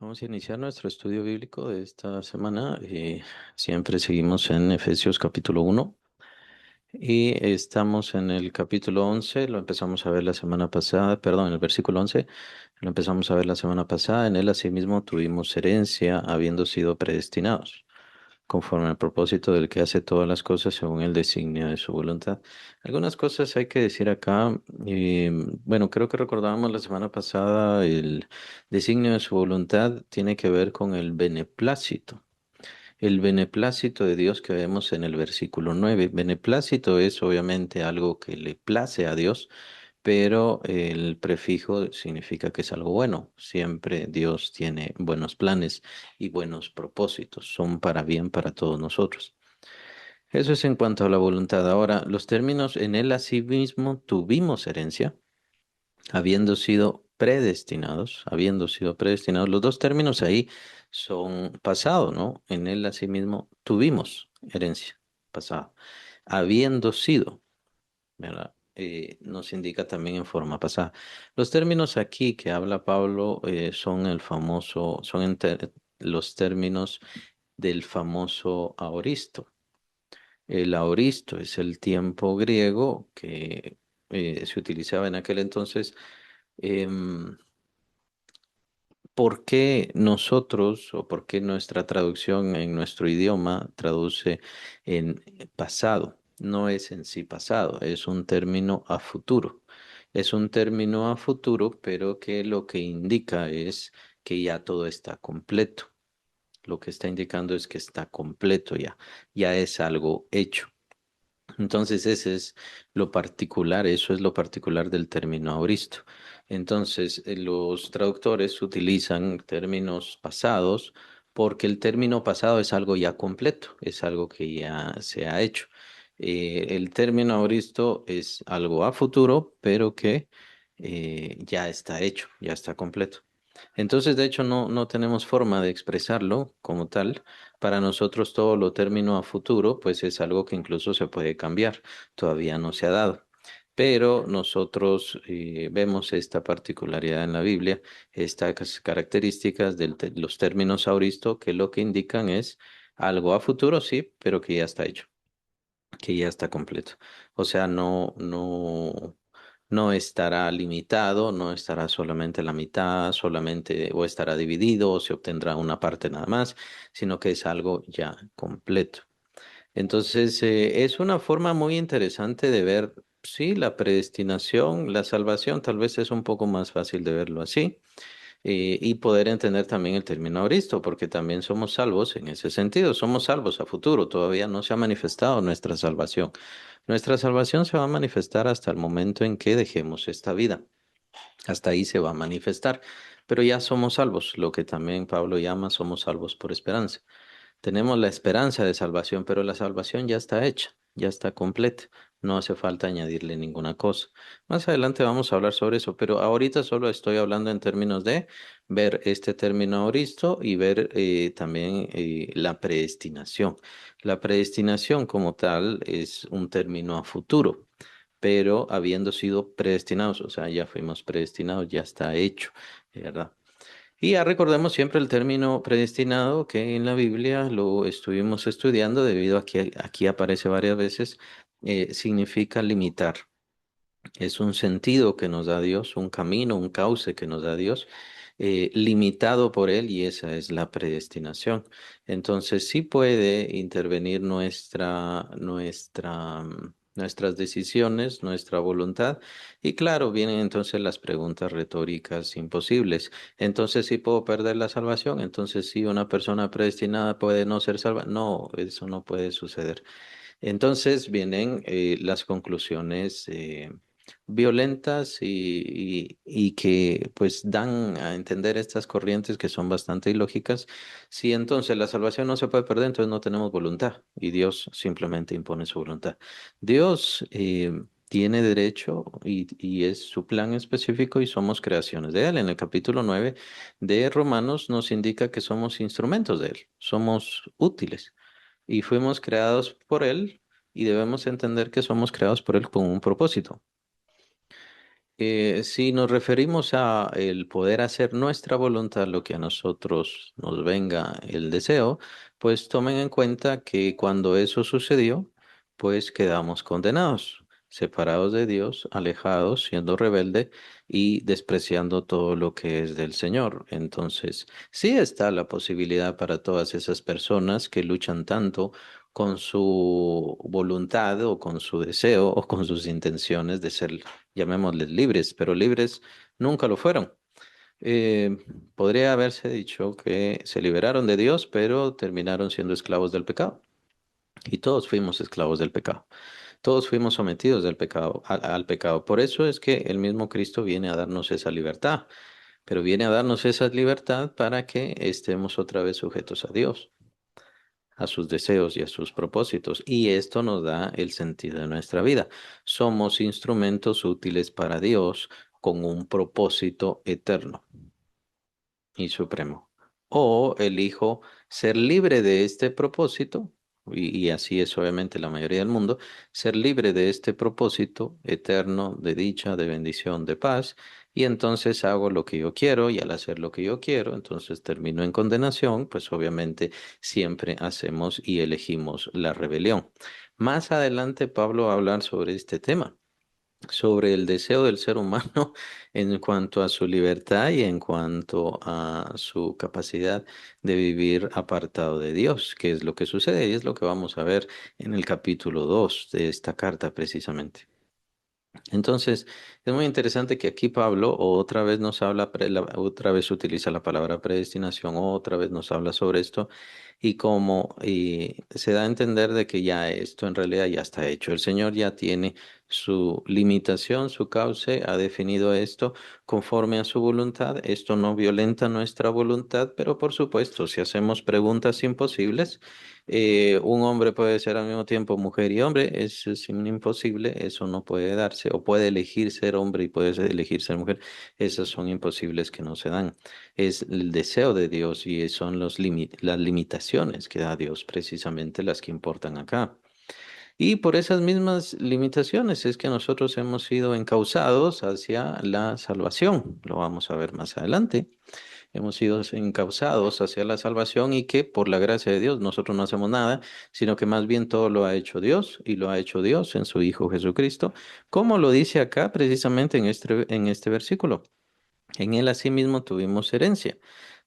Vamos a iniciar nuestro estudio bíblico de esta semana. Siempre seguimos en Efesios capítulo 1 y estamos en el capítulo 11. Lo empezamos a ver la semana pasada, perdón, en el versículo 11. Lo empezamos a ver la semana pasada. En él asimismo tuvimos herencia habiendo sido predestinados conforme al propósito del que hace todas las cosas según el designio de su voluntad. Algunas cosas hay que decir acá. Bueno, creo que recordábamos la semana pasada el designio de su voluntad tiene que ver con el beneplácito. El beneplácito de Dios que vemos en el versículo 9. Beneplácito es obviamente algo que le place a Dios, pero el prefijo significa que es algo bueno. Siempre Dios tiene buenos planes y buenos propósitos. Son para bien para todos nosotros. Eso es en cuanto a la voluntad. Ahora, los términos en él asimismo tuvimos herencia, habiendo sido predestinados, habiendo sido predestinados. Los dos términos ahí son pasado, ¿no? En él asimismo tuvimos herencia, pasado. Habiendo sido, ¿verdad? Nos indica también en forma pasada. Los términos aquí que habla Pablo son el famoso, los términos del famoso aoristo. El aoristo es el tiempo griego que se utilizaba en aquel entonces. Em, ¿Por qué nosotros o por qué nuestra traducción en nuestro idioma traduce en pasado? No es en sí pasado, es un término a futuro. Es un término a futuro, pero que lo que indica es que ya todo está completo. Lo que está indicando es que está completo ya, ya es algo hecho. Entonces, ese es lo particular, eso es lo particular del término auristo. Entonces, los traductores utilizan términos pasados porque el término pasado es algo ya completo, es algo que ya se ha hecho. El término auristo es algo a futuro, pero que ya está hecho, ya está completo. Entonces, de hecho, no tenemos forma de expresarlo como tal. Para nosotros todo lo término a futuro, pues es algo que incluso se puede cambiar. Todavía no se ha dado. Pero nosotros vemos esta particularidad en la Biblia, estas características de los términos auristo, que lo que indican es algo a futuro, sí, pero que ya está hecho, que ya está completo. O sea, no estará limitado, no estará solamente la mitad, solamente o estará dividido o se obtendrá una parte nada más, sino que es algo ya completo. Entonces, es una forma muy interesante de ver, sí, la predestinación, la salvación, tal vez es un poco más fácil de verlo así y poder entender también el término Cristo, porque también somos salvos en ese sentido, somos salvos a futuro, todavía no se ha manifestado nuestra salvación. Nuestra salvación se va a manifestar hasta el momento en que dejemos esta vida, hasta ahí se va a manifestar, pero ya somos salvos, lo que también Pablo llama somos salvos por esperanza. Tenemos la esperanza de salvación, pero la salvación ya está hecha, ya está completa. No hace falta añadirle ninguna cosa. Más adelante vamos a hablar sobre eso, pero ahorita solo estoy hablando en términos de ver este término auristo y ver también la predestinación. La predestinación como tal es un término a futuro, pero habiendo sido predestinados, o sea, ya fuimos predestinados, ya está hecho, ¿verdad? Y ya recordemos siempre el término predestinado que en la Biblia lo estuvimos estudiando debido a que aquí aparece varias veces, significa limitar. Es un sentido que nos da Dios, un camino, un cauce que nos da Dios, limitado por Él y esa es la predestinación. Entonces sí puede intervenir nuestras decisiones, nuestra voluntad y claro, vienen entonces las preguntas retóricas imposibles. Entonces sí puedo perder la salvación, entonces sí una persona predestinada puede no ser salva. No, eso no puede suceder. Entonces vienen las conclusiones violentas y que pues dan a entender estas corrientes que son bastante ilógicas. Si entonces la salvación no se puede perder, entonces no tenemos voluntad y Dios simplemente impone su voluntad. Dios tiene derecho y es su plan específico y somos creaciones de Él. En el capítulo 9 de Romanos nos indica que somos instrumentos de Él, somos útiles y fuimos creados por Él y debemos entender que somos creados por Él con un propósito. Si nos referimos a el poder hacer nuestra voluntad, lo que a nosotros nos venga el deseo, pues tomen en cuenta que cuando eso sucedió, pues quedamos condenados, separados de Dios, alejados, siendo rebelde y despreciando todo lo que es del Señor. Entonces, sí está la posibilidad para todas esas personas que luchan tanto con su voluntad o con su deseo o con sus intenciones de ser, llamémosles libres, pero libres nunca lo fueron. Eh, Podría haberse dicho que se liberaron de Dios, pero terminaron siendo esclavos del pecado. Y todos fuimos esclavos del pecado. Todos fuimos sometidos del pecado, al pecado. Por eso es que el mismo Cristo viene a darnos esa libertad, pero viene a darnos esa libertad para que estemos otra vez sujetos a Dios, a sus deseos y a sus propósitos. Y esto nos da el sentido de nuestra vida. Somos instrumentos útiles para Dios con un propósito eterno y supremo. O elijo ser libre de este propósito, y así es obviamente la mayoría del mundo, ser libre de este propósito eterno de dicha, de bendición, de paz, y entonces hago lo que yo quiero, y al hacer lo que yo quiero, entonces termino en condenación, pues obviamente siempre hacemos y elegimos la rebelión. Más adelante Pablo va a hablar sobre este tema, sobre el deseo del ser humano en cuanto a su libertad y en cuanto a su capacidad de vivir apartado de Dios, que es lo que sucede y es lo que vamos a ver en el capítulo 2 de esta carta precisamente. Entonces, es muy interesante que aquí Pablo otra vez nos habla, otra vez utiliza la palabra predestinación, otra vez nos habla sobre esto y se da a entender de que ya esto en realidad ya está hecho. El Señor ya tiene su limitación, su cauce, ha definido esto conforme a su voluntad. Esto no violenta nuestra voluntad, pero por supuesto, si hacemos preguntas imposibles, un hombre puede ser al mismo tiempo mujer y hombre, es imposible, eso no puede darse, o puede elegir ser hombre y puede elegir ser mujer, esas son imposibles que no se dan. Es el deseo de Dios y son las limitaciones que da Dios, precisamente las que importan acá. Y por esas mismas limitaciones es que nosotros hemos sido encausados hacia la salvación, lo vamos a ver más adelante. Hemos sido encausados hacia la salvación y que por la gracia de Dios nosotros no hacemos nada, sino que más bien todo lo ha hecho Dios y lo ha hecho Dios en su Hijo Jesucristo, como lo dice acá precisamente en este versículo. En él asimismo tuvimos herencia.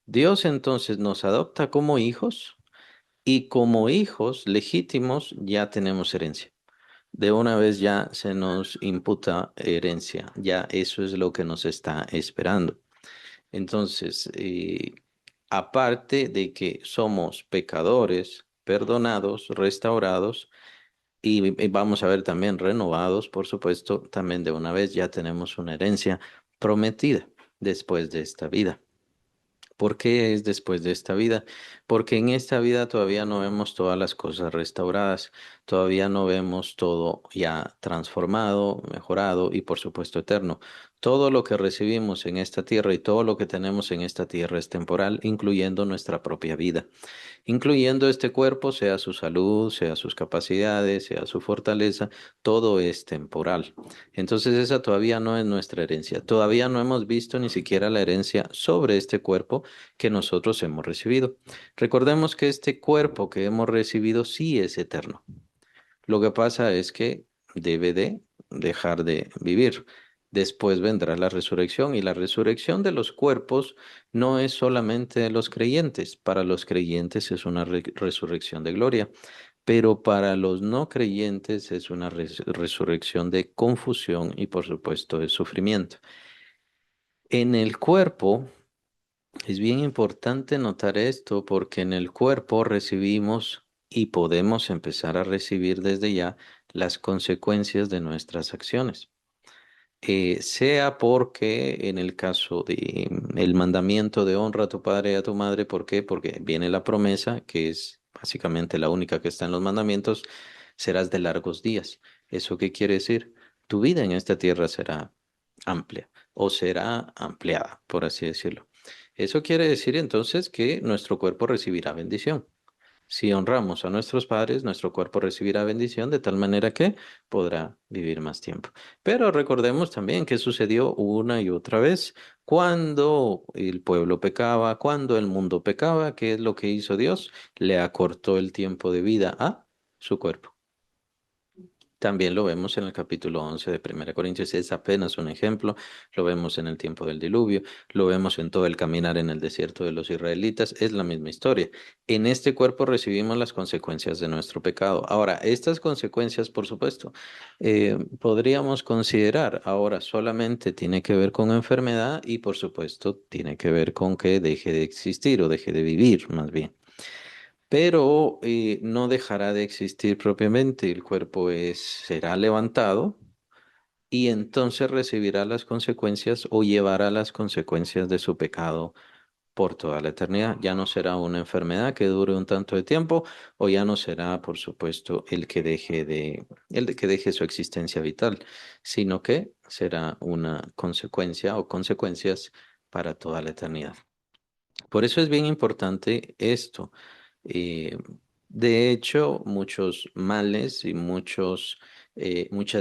Dios entonces nos adopta como hijos y como hijos legítimos ya tenemos herencia. De una vez ya se nos imputa herencia, ya eso es lo que nos está esperando. Entonces, aparte de que somos pecadores, perdonados, restaurados y vamos a ver también renovados, por supuesto, también de una vez ya tenemos una herencia prometida después de esta vida. ¿Por qué es después de esta vida? Porque en esta vida todavía no vemos todas las cosas restauradas, todavía no vemos todo ya transformado, mejorado y por supuesto eterno. Todo lo que recibimos en esta tierra y todo lo que tenemos en esta tierra es temporal, incluyendo nuestra propia vida, incluyendo este cuerpo, sea su salud, sea sus capacidades, sea su fortaleza, todo es temporal. Entonces esa todavía no es nuestra herencia. Todavía no hemos visto ni siquiera la herencia sobre este cuerpo que nosotros hemos recibido. Recordemos que este cuerpo que hemos recibido sí es eterno. Lo que pasa es que debe de dejar de vivir. Después vendrá la resurrección y la resurrección de los cuerpos no es solamente de los creyentes. Para los creyentes es una resurrección de gloria, pero para los no creyentes es una resurrección de confusión y por supuesto de sufrimiento. En el cuerpo es bien importante notar esto porque en el cuerpo recibimos y podemos empezar a recibir desde ya las consecuencias de nuestras acciones. Sea porque en el caso de el mandamiento de honra a tu padre y a tu madre, ¿por qué? Porque viene la promesa, que es básicamente la única que está en los mandamientos, serás de largos días. ¿Eso qué quiere decir? Tu vida en esta tierra será amplia o será ampliada, por así decirlo. Eso quiere decir entonces que nuestro cuerpo recibirá bendición. Si honramos a nuestros padres, nuestro cuerpo recibirá bendición de tal manera que podrá vivir más tiempo. Pero recordemos también que sucedió una y otra vez cuando el pueblo pecaba, cuando el mundo pecaba, ¿qué es lo que hizo Dios? Le acortó el tiempo de vida a su cuerpo. También lo vemos en el capítulo 11 de Primera Corintios, es apenas un ejemplo, lo vemos en el tiempo del diluvio, lo vemos en todo el caminar en el desierto de los israelitas, es la misma historia. En este cuerpo recibimos las consecuencias de nuestro pecado. Ahora, estas consecuencias, por supuesto, podríamos considerar ahora solamente tiene que ver con enfermedad y por supuesto tiene que ver con que deje de existir o deje de vivir, más bien, pero no dejará de existir propiamente. El cuerpo será levantado y entonces recibirá las consecuencias o llevará las consecuencias de su pecado por toda la eternidad. Ya no será una enfermedad que dure un tanto de tiempo o ya no será, por supuesto, el de que deje su existencia vital, sino que será una consecuencia o consecuencias para toda la eternidad. Por eso es bien importante esto. Eh, de hecho, muchos males y muchas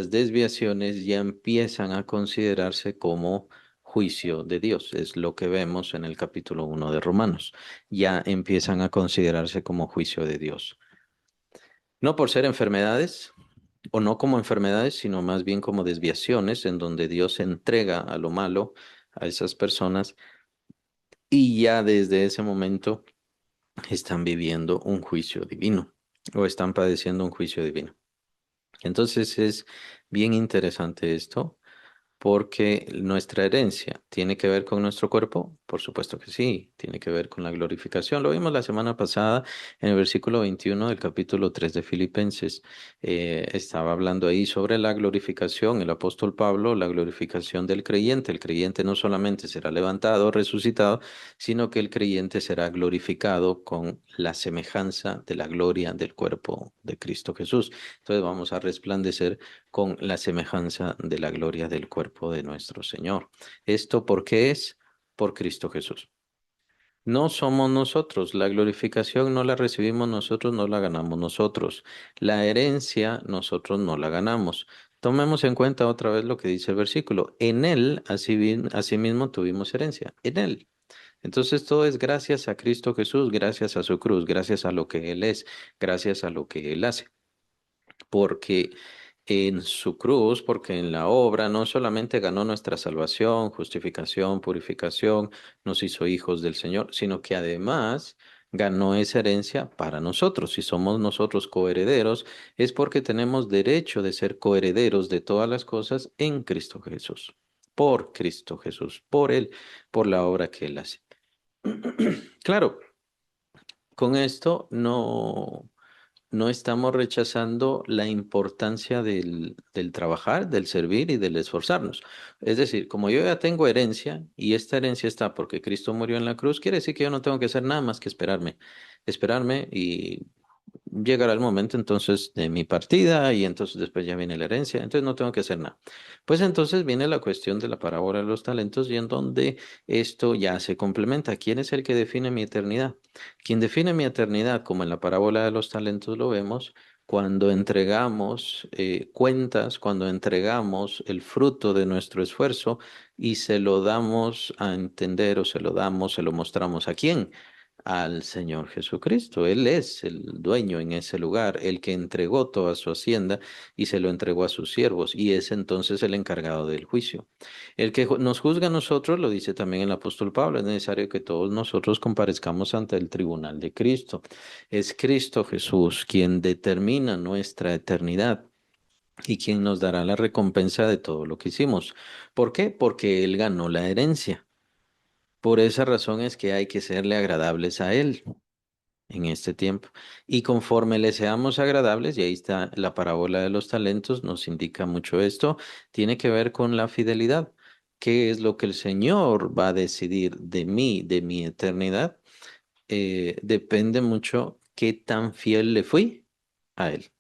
desviaciones ya empiezan a considerarse como juicio de Dios. Es lo que vemos en el capítulo 1 de Romanos. Ya empiezan a considerarse como juicio de Dios. No por ser enfermedades, o no como enfermedades, sino más bien como desviaciones en donde Dios entrega a lo malo a esas personas y ya desde ese momento están viviendo un juicio divino o están padeciendo un juicio divino. Entonces es bien interesante esto porque nuestra herencia tiene que ver con nuestro cuerpo, por supuesto que sí, tiene que ver con la glorificación. Lo vimos la semana pasada en el versículo 21 del capítulo 3 de Filipenses. Estaba hablando ahí sobre la glorificación, el apóstol Pablo, la glorificación del creyente. El creyente no solamente será levantado, resucitado, sino que el creyente será glorificado con la semejanza de la gloria del cuerpo de Cristo Jesús. Entonces vamos a resplandecer con la semejanza de la gloria del cuerpo de nuestro Señor. ¿Esto por qué es? Por Cristo Jesús. No somos nosotros, la glorificación no la recibimos nosotros, no la ganamos nosotros. La herencia nosotros no la ganamos. Tomemos en cuenta otra vez lo que dice el versículo. En Él, asimismo, tuvimos herencia. En Él. Entonces todo es gracias a Cristo Jesús, gracias a su cruz, gracias a lo que Él es, gracias a lo que Él hace. Porque en su cruz, porque en la obra no solamente ganó nuestra salvación, justificación, purificación, nos hizo hijos del Señor, sino que además ganó esa herencia para nosotros. Si somos nosotros coherederos, es porque tenemos derecho de ser coherederos de todas las cosas en Cristo Jesús, por Cristo Jesús, por Él, por la obra que Él hace. Claro, con esto no estamos rechazando la importancia del trabajar, del servir y del esforzarnos. Es decir, como yo ya tengo herencia y esta herencia está porque Cristo murió en la cruz, quiere decir que yo no tengo que hacer nada más que esperarme y llegará el momento entonces de mi partida y entonces después ya viene la herencia, entonces no tengo que hacer nada. Pues entonces viene la cuestión de la parábola de los talentos y en donde esto ya se complementa. ¿Quién es el que define mi eternidad? Quien define mi eternidad, como en la parábola de los talentos lo vemos, cuando entregamos cuentas, cuando entregamos el fruto de nuestro esfuerzo y se lo damos a entender o se lo mostramos a quién, al Señor Jesucristo. Él es el dueño en ese lugar, el que entregó toda su hacienda y se lo entregó a sus siervos, y es entonces el encargado del juicio. El que nos juzga a nosotros, lo dice también el apóstol Pablo, es necesario que todos nosotros comparezcamos ante el tribunal de Cristo. Es Cristo Jesús quien determina nuestra eternidad y quien nos dará la recompensa de todo lo que hicimos. ¿Por qué? Porque Él ganó la herencia. Por esa razón es que hay que serle agradables a Él en este tiempo. Y conforme le seamos agradables, y ahí está la parábola de los talentos, nos indica mucho esto, tiene que ver con la fidelidad. ¿Qué es lo que el Señor va a decidir de mí, de mi eternidad? Depende mucho qué tan fiel le fui a Él,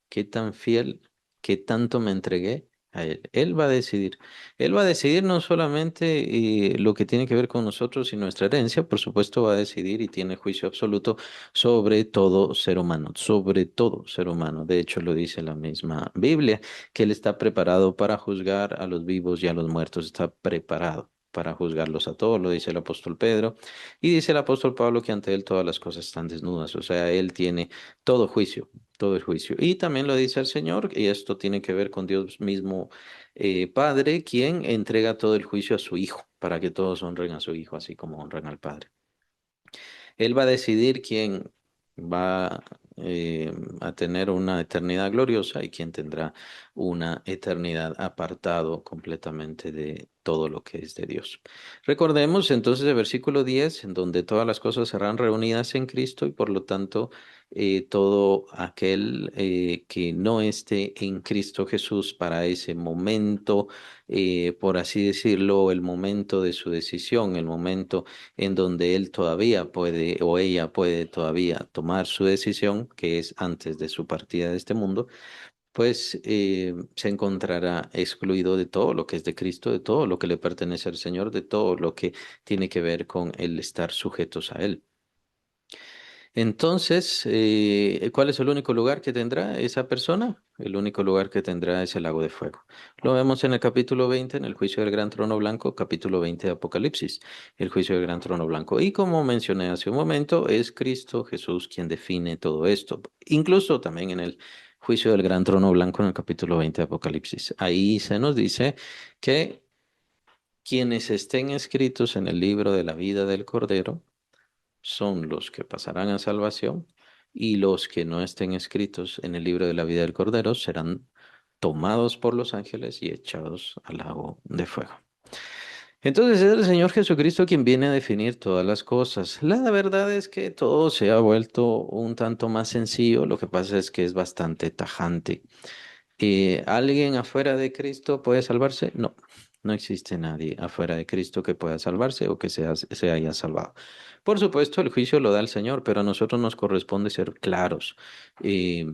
qué tan fiel, qué tanto me entregué a Él. Él va a decidir. Él va a decidir no solamente lo que tiene que ver con nosotros y nuestra herencia, por supuesto va a decidir y tiene juicio absoluto sobre todo ser humano, sobre todo ser humano. De hecho, lo dice la misma Biblia, que Él está preparado para juzgar a los vivos y a los muertos, está preparado para juzgarlos a todos, lo dice el apóstol Pedro, y dice el apóstol Pablo que ante Él todas las cosas están desnudas, o sea, Él tiene todo juicio, todo el juicio. Y también lo dice el Señor, y esto tiene que ver con Dios mismo, Padre, quien entrega todo el juicio a su Hijo, para que todos honren a su Hijo, así como honran al Padre. Él va a decidir quién va a tener una eternidad gloriosa y quién tendrá una eternidad apartado completamente de todo lo que es de Dios. Recordemos entonces el versículo 10, en donde todas las cosas serán reunidas en Cristo y por lo tanto todo aquel que no esté en Cristo Jesús para ese momento, por así decirlo, el momento de su decisión, el momento en donde él todavía puede o ella puede todavía tomar su decisión, que es antes de su partida de este mundo, pues se encontrará excluido de todo lo que es de Cristo, de todo lo que le pertenece al Señor, de todo lo que tiene que ver con el estar sujetos a Él. Entonces, ¿cuál es el único lugar que tendrá esa persona? El único lugar que tendrá es el lago de fuego. Lo vemos en el capítulo 20, en el juicio del gran trono blanco, capítulo 20 de Apocalipsis, el juicio del gran trono blanco. Y como mencioné hace un momento, es Cristo Jesús quien define todo esto. Incluso también en el juicio del gran trono blanco, en el capítulo 20 de Apocalipsis. Ahí se nos dice que quienes estén escritos en el libro de la vida del Cordero, son los que pasarán a salvación y los que no estén escritos en el libro de la vida del Cordero serán tomados por los ángeles y echados al lago de fuego. Entonces es el Señor Jesucristo quien viene a definir todas las cosas. La verdad es que todo se ha vuelto un tanto más sencillo, lo que pasa es que es bastante tajante. ¿Alguien afuera de Cristo puede salvarse? No, no existe nadie afuera de Cristo que pueda salvarse o que se haya salvado. Por supuesto, el juicio lo da el Señor, pero a nosotros nos corresponde ser claros, eh,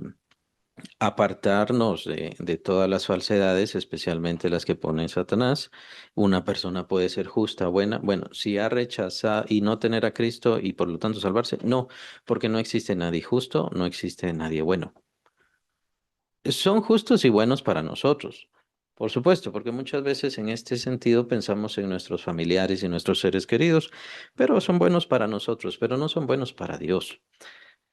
apartarnos de todas las falsedades, especialmente las que pone Satanás. Una persona puede ser justa, buena. Bueno, si ha rechazado y no tener a Cristo y por lo tanto salvarse, no, porque no existe nadie justo, no existe nadie bueno. Son justos y buenos para nosotros, por supuesto, porque muchas veces en este sentido pensamos en nuestros familiares y nuestros seres queridos, pero son buenos para nosotros, pero no son buenos para Dios.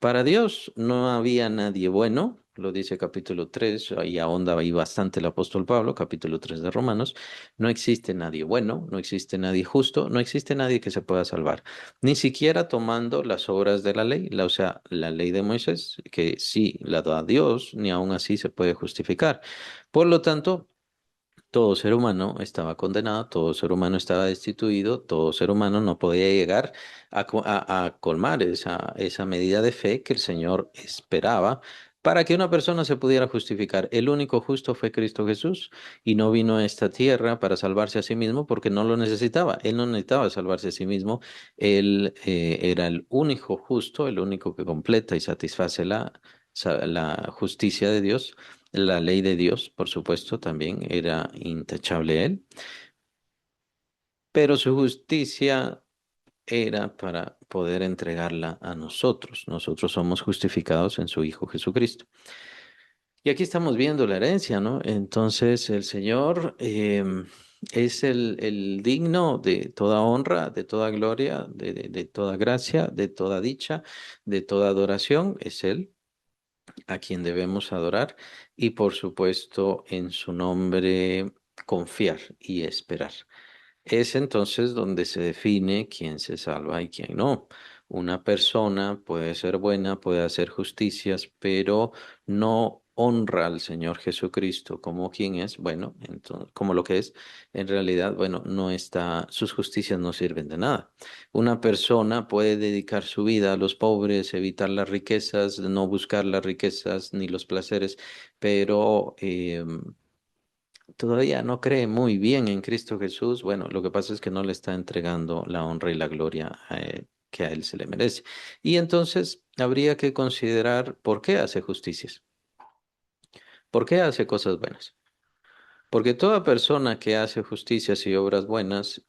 Para Dios no había nadie bueno, lo dice capítulo 3 ahí ahonda ahí bastante el apóstol Pablo, capítulo 3 de Romanos. No existe nadie bueno, no existe nadie justo, no existe nadie que se pueda salvar, ni siquiera tomando las obras de la ley, o sea, la ley de Moisés, que sí la da Dios, ni aun así se puede justificar. Por lo tanto, todo ser humano estaba condenado, todo ser humano estaba destituido, todo ser humano no podía llegar a colmar esa medida de fe que el Señor esperaba para que una persona se pudiera justificar. El único justo fue Cristo Jesús y no vino a esta tierra para salvarse a sí mismo porque no lo necesitaba. Él no necesitaba salvarse a sí mismo. Él era el único justo, el único que completa y satisface la justicia de Dios. La ley de Dios, por supuesto, también era intachable él, pero su justicia era para poder entregarla a nosotros. Nosotros somos justificados en su Hijo Jesucristo. Y aquí estamos viendo la herencia, ¿no? Entonces el Señor es el digno de toda honra, de toda gloria, de toda gracia, de toda dicha, de toda adoración. Es Él a quien debemos adorar y por supuesto en su nombre confiar y esperar. Es entonces donde se define quién se salva y quién no. Una persona puede ser buena, puede hacer justicias, pero no honra al Señor Jesucristo como quien es, bueno, entonces, como lo que es, en realidad, bueno, no está, sus justicias no sirven de nada. Una persona puede dedicar su vida a los pobres, evitar las riquezas, no buscar las riquezas ni los placeres, pero todavía no cree muy bien en Cristo Jesús. Bueno, lo que pasa es que no le está entregando la honra y la gloria que a él se le merece. Y entonces habría que considerar por qué hace justicias, por qué hace cosas buenas. Porque toda persona que hace justicias y obras buenas,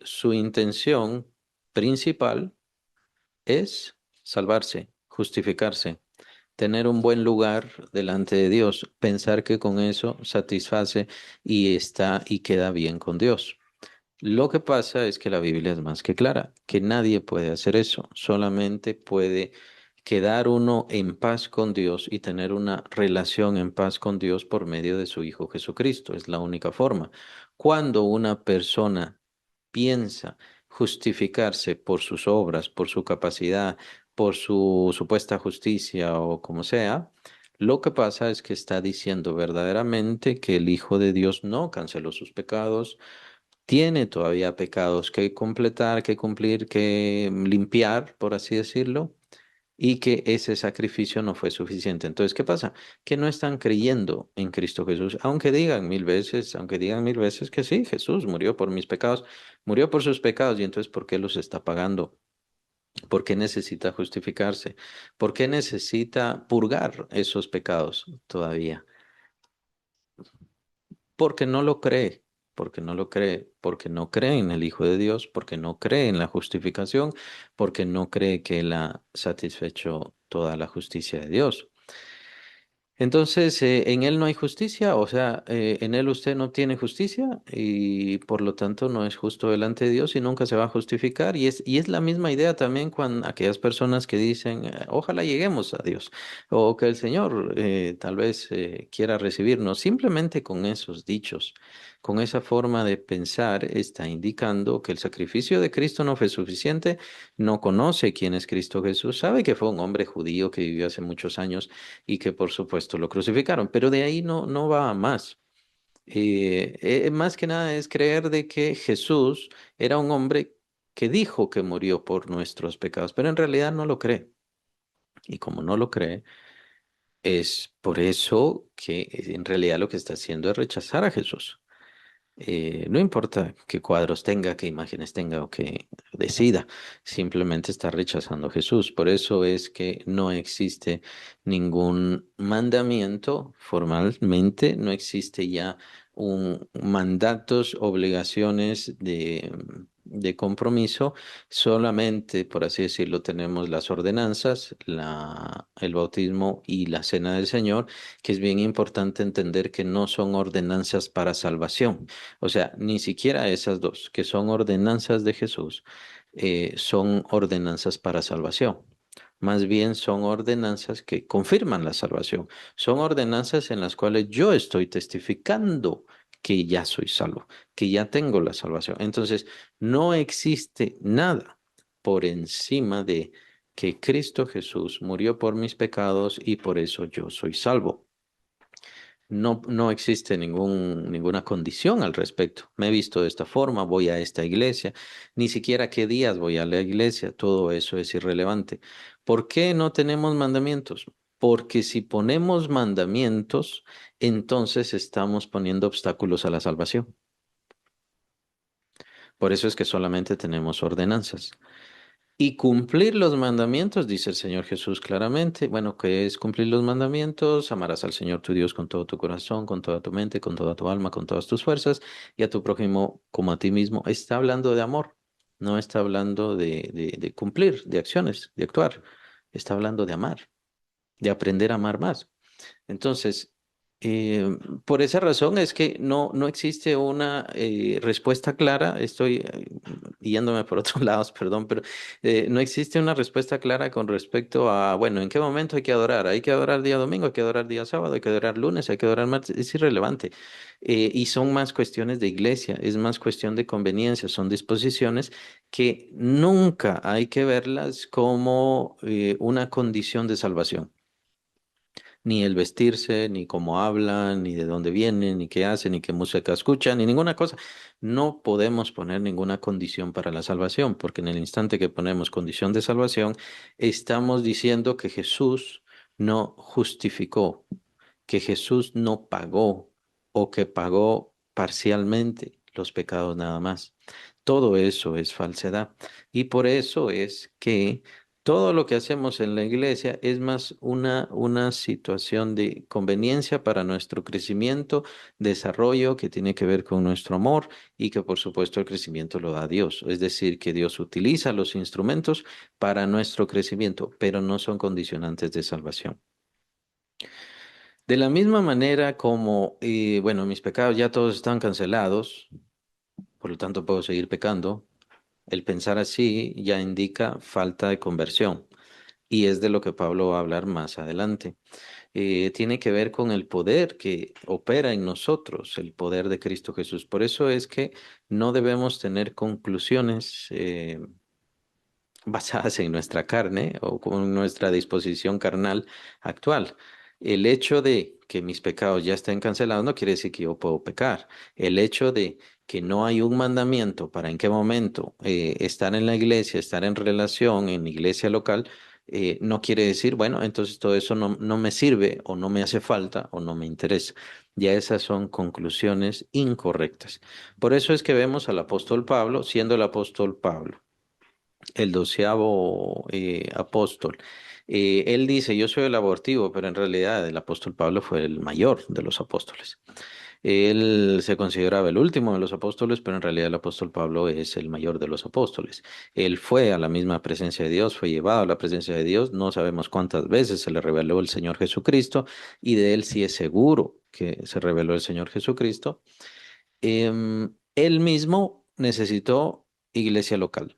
su intención principal es salvarse, justificarse, tener un buen lugar delante de Dios, pensar que con eso satisface y está y queda bien con Dios. Lo que pasa es que la Biblia es más que clara, que nadie puede hacer eso, solamente puede quedar uno en paz con Dios y tener una relación en paz con Dios por medio de su Hijo Jesucristo. Es la única forma. Cuando una persona piensa justificarse por sus obras, por su capacidad, por su supuesta justicia o como sea, lo que pasa es que está diciendo verdaderamente que el Hijo de Dios no canceló sus pecados, tiene todavía pecados que completar, que cumplir, que limpiar, por así decirlo, y que ese sacrificio no fue suficiente. Entonces, ¿qué pasa? Que no están creyendo en Cristo Jesús, aunque digan mil veces que sí, Jesús murió por mis pecados, murió por sus pecados, y entonces, ¿por qué los está pagando? ¿Por qué necesita justificarse? ¿Por qué necesita purgar esos pecados todavía? Porque no lo cree, porque no lo cree, porque no cree en el Hijo de Dios, porque no cree en la justificación, porque no cree que Él ha satisfecho toda la justicia de Dios. Entonces, en él no hay justicia, o sea, en él usted no tiene justicia y por lo tanto no es justo delante de Dios y nunca se va a justificar. Y es la misma idea también con aquellas personas que dicen, ojalá lleguemos a Dios o que el Señor tal vez quiera recibirnos. Simplemente con esos dichos, con esa forma de pensar, está indicando que el sacrificio de Cristo no fue suficiente, no conoce quién es Cristo Jesús, sabe que fue un hombre judío que vivió hace muchos años y que por supuesto lo crucificaron, pero de ahí no va a más. Más que nada es creer de que Jesús era un hombre que dijo que murió por nuestros pecados, pero en realidad no lo cree. Y como no lo cree, es por eso que en realidad lo que está haciendo es rechazar a Jesús. No importa qué cuadros tenga, qué imágenes tenga o qué decida, simplemente está rechazando a Jesús. Por eso es que no existe ningún mandamiento formalmente, no existe ya un mandatos, obligaciones de compromiso, solamente, por así decirlo, tenemos las ordenanzas, el bautismo y la cena del Señor, que es bien importante entender que no son ordenanzas para salvación. O sea, ni siquiera esas dos, que son ordenanzas de Jesús, son ordenanzas para salvación. Más bien son ordenanzas que confirman la salvación. Son ordenanzas en las cuales yo estoy testificando que ya soy salvo, que ya tengo la salvación. Entonces, no existe nada por encima de que Cristo Jesús murió por mis pecados y por eso yo soy salvo. No existe ninguna condición al respecto. Me he visto de esta forma, voy a esta iglesia, ni siquiera qué días voy a la iglesia, todo eso es irrelevante. ¿Por qué no tenemos mandamientos? Porque si ponemos mandamientos, entonces estamos poniendo obstáculos a la salvación. Por eso es que solamente tenemos ordenanzas. Y cumplir los mandamientos, dice el Señor Jesús claramente. Bueno, ¿qué es cumplir los mandamientos? Amarás al Señor tu Dios con todo tu corazón, con toda tu mente, con toda tu alma, con todas tus fuerzas, y a tu prójimo como a ti mismo. Está hablando de amor, no está hablando de cumplir, de acciones, de actuar. Está hablando de amar, de aprender a amar más. Entonces, eh, por esa razón es que no existe una respuesta clara. Estoy yéndome por otros lados, perdón, pero no existe una respuesta clara con respecto a, bueno, ¿en qué momento hay que adorar? ¿Hay que adorar día domingo? ¿Hay que adorar día sábado? ¿Hay que adorar lunes? ¿Hay que adorar martes? Es irrelevante. Y son más cuestiones de iglesia, es más cuestión de conveniencia, son disposiciones que nunca hay que verlas como una condición de salvación. Ni el vestirse, ni cómo hablan, ni de dónde vienen, ni qué hacen, ni qué música escuchan, ni ninguna cosa. No podemos poner ninguna condición para la salvación, porque en el instante que ponemos condición de salvación, estamos diciendo que Jesús no justificó, que Jesús no pagó o que pagó parcialmente los pecados nada más. Todo eso es falsedad. Y por eso es que Todo lo que hacemos en la iglesia es más una situación de conveniencia para nuestro crecimiento, desarrollo, que tiene que ver con nuestro amor y que por supuesto el crecimiento lo da Dios. Es decir, que Dios utiliza los instrumentos para nuestro crecimiento, pero no son condicionantes de salvación. De la misma manera como, bueno, mis pecados ya todos están cancelados, por lo tanto puedo seguir pecando. El pensar así ya indica falta de conversión. Y es de lo que Pablo va a hablar más adelante. Tiene que ver con el poder que opera en nosotros, el poder de Cristo Jesús. Por eso es que no debemos tener conclusiones basadas en nuestra carne o con nuestra disposición carnal actual. El hecho de que mis pecados ya estén cancelados no quiere decir que yo puedo pecar. El hecho de que no hay un mandamiento para en qué momento estar en la iglesia, estar en relación en iglesia local, no quiere decir, bueno, entonces todo eso no me sirve o no me hace falta o no me interesa. Ya esas son conclusiones incorrectas. Por eso es que vemos al apóstol Pablo siendo el apóstol Pablo, el doceavo apóstol. Él dice, yo soy el abortivo, pero en realidad el apóstol Pablo fue el mayor de los apóstoles. Él se consideraba el último de los apóstoles, pero en realidad el apóstol Pablo es el mayor de los apóstoles. Él fue a la misma presencia de Dios, fue llevado a la presencia de Dios. No sabemos cuántas veces se le reveló el Señor Jesucristo y de él sí es seguro que se reveló el Señor Jesucristo. Él mismo necesitó iglesia local.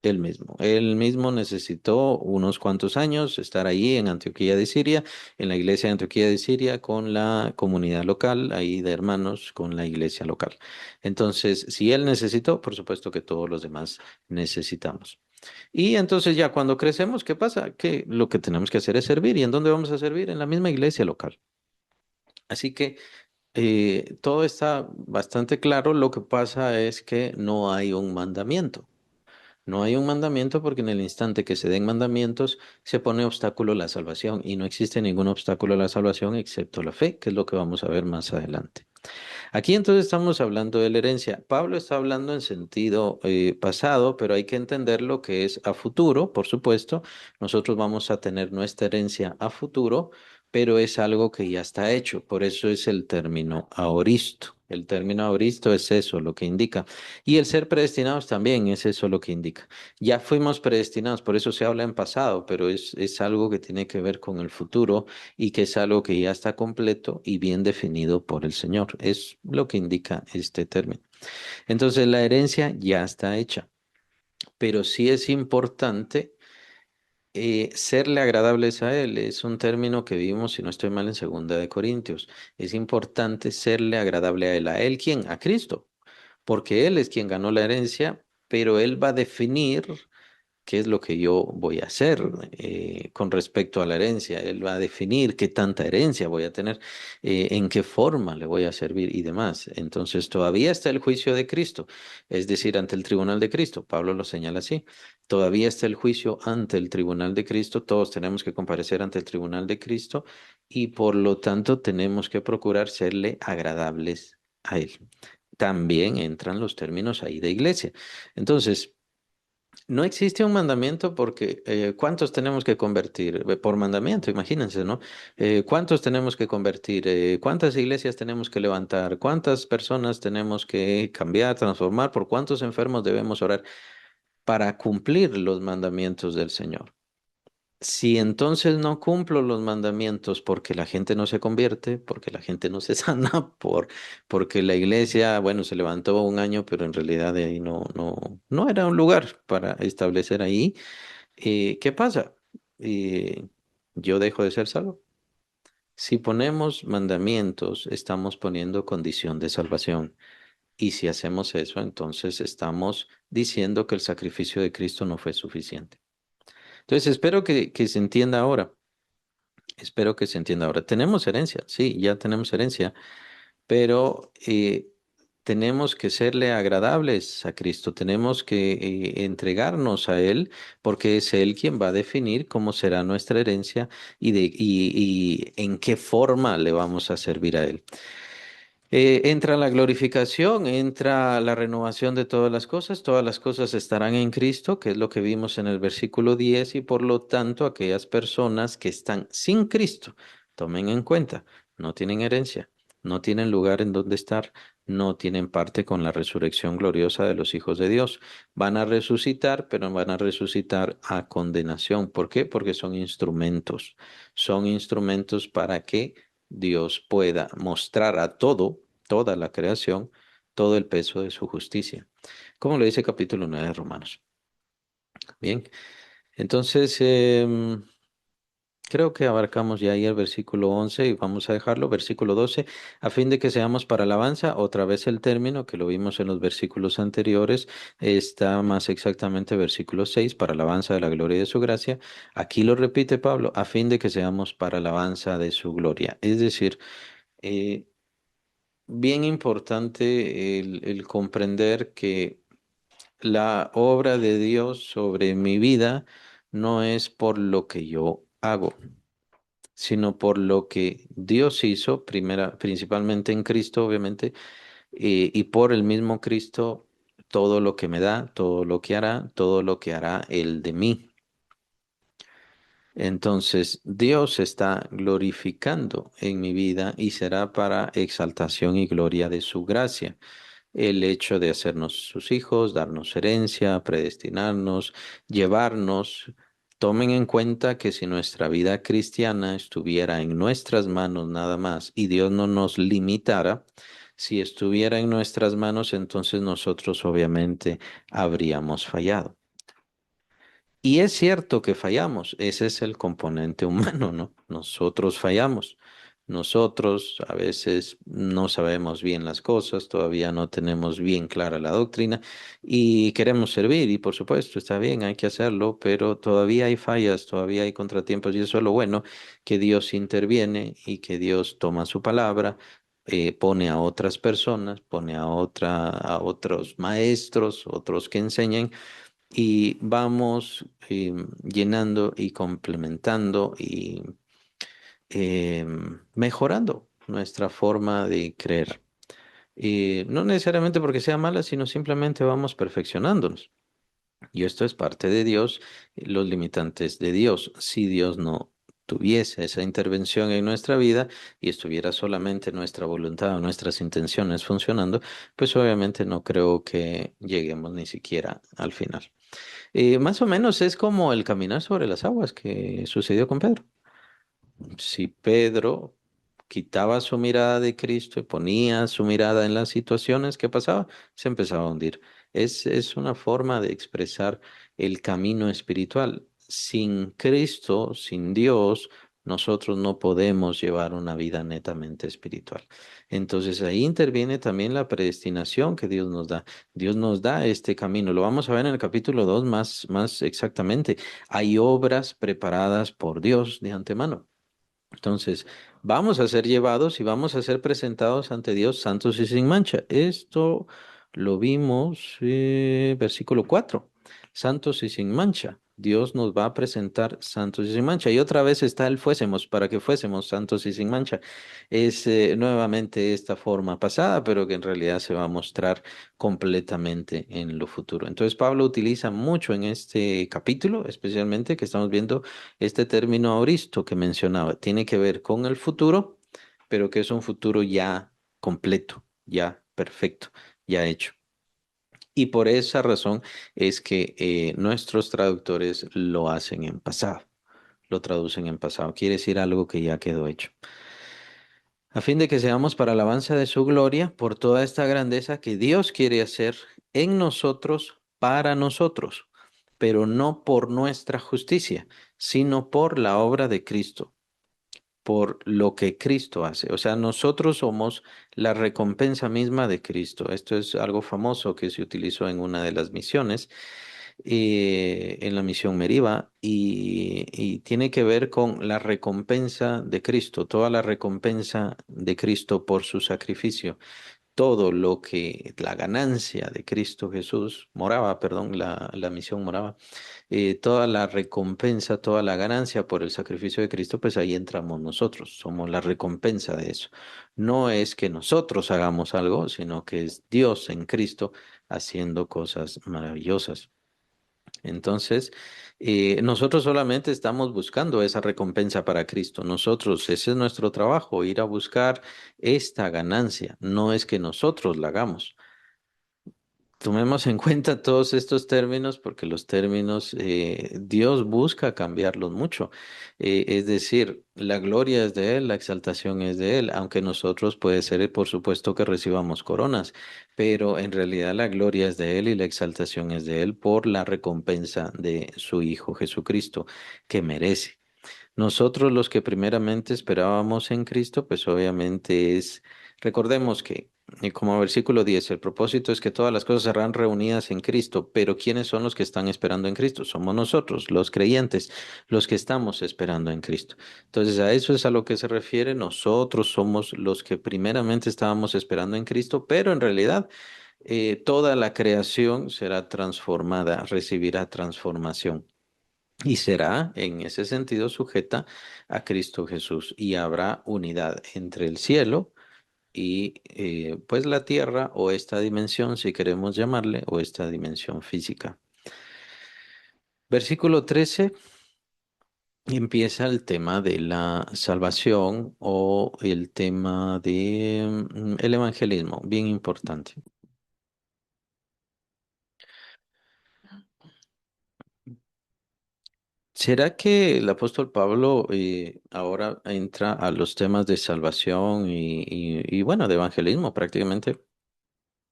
Él mismo necesitó unos cuantos años estar allí en Antioquía de Siria, en la iglesia de Antioquía de Siria, con la comunidad local, ahí de hermanos, con la iglesia local. Entonces, si él necesitó, por supuesto que todos los demás necesitamos. Y entonces ya cuando crecemos, ¿qué pasa? Que lo que tenemos que hacer es servir. ¿Y en dónde vamos a servir? En la misma iglesia local. Así que todo está bastante claro. Lo que pasa es que no hay un mandamiento. No hay un mandamiento porque en el instante que se den mandamientos se pone obstáculo a la salvación y no existe ningún obstáculo a la salvación excepto la fe, que es lo que vamos a ver más adelante. Aquí entonces estamos hablando de la herencia. Pablo está hablando en sentido pasado, pero hay que entender lo que es a futuro, por supuesto. Nosotros vamos a tener nuestra herencia a futuro, pero es algo que ya está hecho. Por eso es el término aoristo. El término aoristo es eso lo que indica. Y el ser predestinados también es eso lo que indica. Ya fuimos predestinados, por eso se habla en pasado, pero es algo que tiene que ver con el futuro y que es algo que ya está completo y bien definido por el Señor. Es lo que indica este término. Entonces la herencia ya está hecha, pero sí es importante serle agradables a Él. Es un término que vimos, si no estoy mal, en Segunda de Corintios. Es importante serle agradable a Él. ¿A Él quién? A Cristo, porque Él es quien ganó la herencia, pero Él va a definir qué es lo que yo voy a hacer con respecto a la herencia. Él va a definir qué tanta herencia voy a tener, en qué forma le voy a servir y demás. Entonces todavía está el juicio de Cristo, es decir, ante el tribunal de Cristo. Pablo lo señala así. Todavía está el juicio ante el tribunal de Cristo. Todos tenemos que comparecer ante el tribunal de Cristo y por lo tanto tenemos que procurar serle agradables a Él. También entran los términos ahí de iglesia. Entonces, no existe un mandamiento porque ¿cuántos tenemos que convertir? Por mandamiento, imagínense, ¿no? ¿Cuántos tenemos que convertir? ¿Cuántas iglesias tenemos que levantar? ¿Cuántas personas tenemos que cambiar, transformar? ¿Por cuántos enfermos debemos orar para cumplir los mandamientos del Señor? Si entonces no cumplo los mandamientos porque la gente no se convierte, porque la gente no se sana, porque la iglesia, bueno, se levantó un año, pero en realidad de ahí no era un lugar para establecer ahí, ¿qué pasa? Yo dejo de ser salvo. Si ponemos mandamientos, estamos poniendo condición de salvación. Y si hacemos eso, entonces estamos diciendo que el sacrificio de Cristo no fue suficiente. Entonces, espero que se entienda ahora. Espero que se entienda ahora. Tenemos herencia, sí, ya tenemos herencia, pero tenemos que serle agradables a Cristo, tenemos que entregarnos a Él, porque es Él quien va a definir cómo será nuestra herencia y en qué forma le vamos a servir a Él. Entra la glorificación, entra la renovación de todas las cosas estarán en Cristo, que es lo que vimos en el versículo 10 y por lo tanto aquellas personas que están sin Cristo, tomen en cuenta, no tienen herencia, no tienen lugar en donde estar, no tienen parte con la resurrección gloriosa de los hijos de Dios. Van a resucitar, pero van a resucitar a condenación. ¿Por qué? Porque son instrumentos para que Dios pueda mostrar a toda la creación, todo el peso de su justicia. Como lo dice capítulo 9 de Romanos. Bien, entonces creo que abarcamos ya ahí el versículo 11 y vamos a dejarlo, versículo 12, a fin de que seamos para alabanza, otra vez el término que lo vimos en los versículos anteriores, está más exactamente versículo 6, para alabanza de la gloria y de su gracia. Aquí lo repite Pablo, a fin de que seamos para alabanza de su gloria. Es decir, eh, bien importante el comprender que la obra de Dios sobre mi vida no es por lo que yo hago, sino por lo que Dios hizo, principalmente en Cristo, obviamente, y por el mismo Cristo, todo lo que me da, todo lo que hará, todo lo que hará Él de mí. Entonces, Dios se está glorificando en mi vida y será para exaltación y gloria de su gracia. El hecho de hacernos sus hijos, darnos herencia, predestinarnos, llevarnos. Tomen en cuenta que si nuestra vida cristiana estuviera en nuestras manos nada más y Dios no nos limitara, si estuviera en nuestras manos, entonces nosotros obviamente habríamos fallado. Y es cierto que fallamos, ese es el componente humano, ¿no? Nosotros fallamos. Nosotros a veces no sabemos bien las cosas, todavía no tenemos bien clara la doctrina y queremos servir y por supuesto está bien, hay que hacerlo, pero todavía hay fallas, todavía hay contratiempos y eso es lo bueno, que Dios interviene y que Dios toma su palabra, pone a otras personas, pone a otros maestros, otros que enseñen y vamos llenando y complementando y mejorando nuestra forma de creer. Y no necesariamente porque sea mala, sino simplemente vamos perfeccionándonos. Y esto es parte de Dios, los limitantes de Dios. Si Dios no tuviese esa intervención en nuestra vida y estuviera solamente nuestra voluntad o nuestras intenciones funcionando, pues obviamente no creo que lleguemos ni siquiera al final. Más o menos es como el caminar sobre las aguas que sucedió con Pedro. Si Pedro quitaba su mirada de Cristo y ponía su mirada en las situaciones que pasaba, se empezaba a hundir. Es una forma de expresar el camino espiritual. Sin Cristo, sin Dios, nosotros no podemos llevar una vida netamente espiritual. Entonces ahí interviene también la predestinación que Dios nos da. Dios nos da este camino. Lo vamos a ver en el capítulo 2 más exactamente. Hay obras preparadas por Dios de antemano. Entonces, vamos a ser llevados y vamos a ser presentados ante Dios santos y sin mancha. Esto lo vimos, versículo 4. Santos y sin mancha. Dios nos va a presentar santos y sin mancha. Y otra vez está el fuésemos, para que fuésemos santos y sin mancha. Es nuevamente esta forma pasada, pero que en realidad se va a mostrar completamente en lo futuro. Entonces, Pablo utiliza mucho en este capítulo, especialmente que estamos viendo este término auristo que mencionaba tiene que ver con el futuro, pero que es un futuro ya completo, ya perfecto, ya hecho. Y por esa razón es que nuestros traductores lo hacen en pasado, lo traducen en pasado. Quiere decir algo que ya quedó hecho. A fin de que seamos para alabanza de su gloria por toda esta grandeza que Dios quiere hacer en nosotros, para nosotros, pero no por nuestra justicia, sino por la obra de Cristo, por lo que Cristo hace. O sea, nosotros somos la recompensa misma de Cristo. Esto es algo famoso que se utilizó en una de las misiones, en la misión Meriva, y tiene que ver con la recompensa de Cristo, toda la recompensa de Cristo por su sacrificio. todo lo que la ganancia de Cristo Jesús moraba, perdón, la misión moraba, toda la recompensa, toda la ganancia por el sacrificio de Cristo, pues ahí entramos nosotros, somos la recompensa de eso. No es que nosotros hagamos algo, sino que es Dios en Cristo haciendo cosas maravillosas. Entonces, nosotros solamente estamos buscando esa recompensa para Cristo. Nosotros, ese es nuestro trabajo, ir a buscar esta ganancia. No es que nosotros la hagamos. Tomemos en cuenta todos estos términos porque los términos Dios busca cambiarlos mucho. Es decir, la gloria es de Él, la exaltación es de Él, aunque nosotros puede ser por supuesto que recibamos coronas, pero en realidad la gloria es de Él y la exaltación es de Él por la recompensa de su Hijo Jesucristo que merece. Nosotros los que primeramente esperábamos en Cristo, pues obviamente recordemos que, como versículo 10, el propósito es que todas las cosas serán reunidas en Cristo, pero ¿quiénes son los que están esperando en Cristo? Somos nosotros, los creyentes, los que estamos esperando en Cristo. Entonces, a eso es a lo que se refiere. Nosotros somos los que primeramente estábamos esperando en Cristo, pero en realidad toda la creación será transformada, recibirá transformación y será en ese sentido sujeta a Cristo Jesús y habrá unidad entre el cielo y pues la tierra o esta dimensión, si queremos llamarle, o esta dimensión física. Versículo 13 empieza el tema de la salvación o el tema de el evangelismo, bien importante. ¿Será que el apóstol Pablo ahora entra a los temas de salvación y, bueno, de evangelismo prácticamente?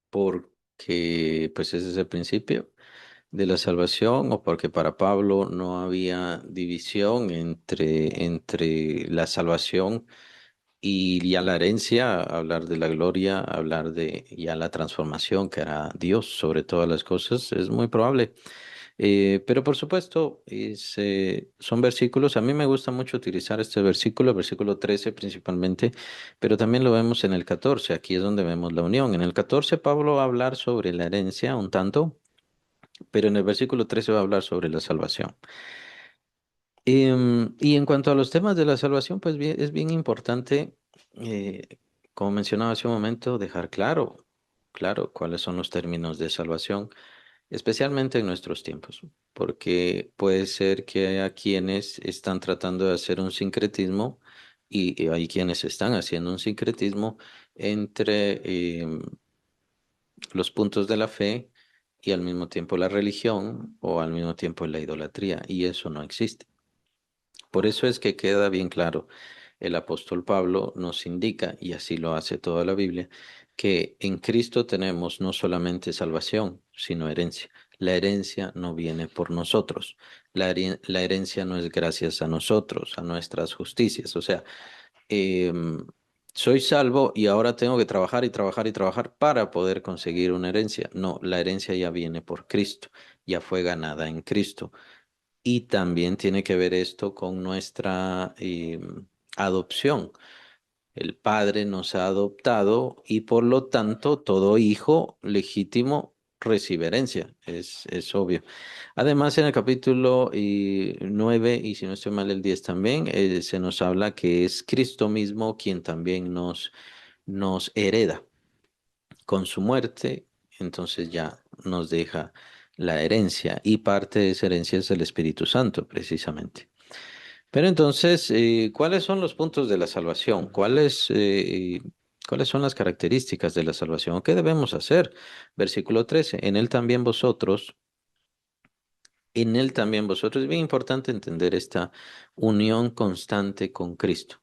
Porque pues ese es el principio de la salvación o porque para Pablo no había división entre la salvación y ya la herencia, hablar de la gloria, hablar de ya la transformación que hará Dios sobre todas las cosas, es muy probable. Pero por supuesto, son versículos, a mí me gusta mucho utilizar este versículo, el versículo 13 principalmente, pero también lo vemos en el 14. Aquí es donde vemos la unión. En el 14 Pablo va a hablar sobre la herencia un tanto, pero en el versículo 13 va a hablar sobre la salvación. Y en cuanto a los temas de la salvación, pues es bien importante, como mencionaba hace un momento, dejar claro cuáles son los términos de salvación, especialmente en nuestros tiempos, porque puede ser que haya quienes están tratando de hacer un sincretismo y hay quienes están haciendo un sincretismo entre los puntos de la fe y al mismo tiempo la religión o al mismo tiempo la idolatría, y eso no existe. Por eso es que queda bien claro, el apóstol Pablo nos indica, y así lo hace toda la Biblia, que en Cristo tenemos no solamente salvación, sino herencia. La herencia no viene por nosotros. La herencia no es gracias a nosotros, a nuestras justicias. O sea, em, soy salvo y ahora tengo que trabajar y trabajar y trabajar para poder conseguir una herencia. No, la herencia ya viene por Cristo, ya fue ganada en Cristo. Y también tiene que ver esto con nuestra adopción. El Padre nos ha adoptado y por lo tanto todo hijo legítimo recibe herencia, es obvio. Además, en el capítulo 9, y si no estoy mal el 10 también, se nos habla que es Cristo mismo quien también nos hereda con su muerte, entonces ya nos deja la herencia y parte de esa herencia es el Espíritu Santo, precisamente. Pero entonces, ¿cuáles son los puntos de la salvación? ¿Cuáles son las características de la salvación? ¿Qué debemos hacer? Versículo 13. En Él también vosotros, es bien importante entender esta unión constante con Cristo,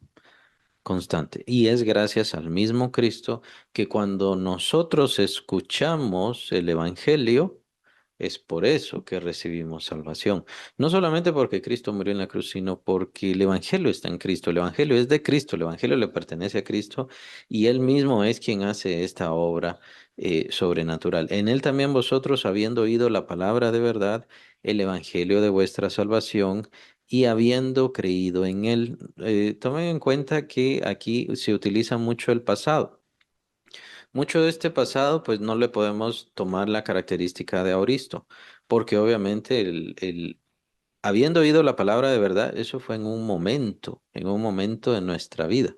constante. Y es gracias al mismo Cristo que cuando nosotros escuchamos el Evangelio, es por eso que recibimos salvación. No solamente porque Cristo murió en la cruz, sino porque el Evangelio está en Cristo. El Evangelio es de Cristo, el Evangelio le pertenece a Cristo y Él mismo es quien hace esta obra sobrenatural. En Él también vosotros, habiendo oído la palabra de verdad, el Evangelio de vuestra salvación, y habiendo creído en Él. Tomen en cuenta que aquí se utiliza mucho el pasado. Mucho de este pasado, pues no le podemos tomar la característica de Auristo, porque obviamente habiendo oído la palabra de verdad, eso fue en un momento de nuestra vida.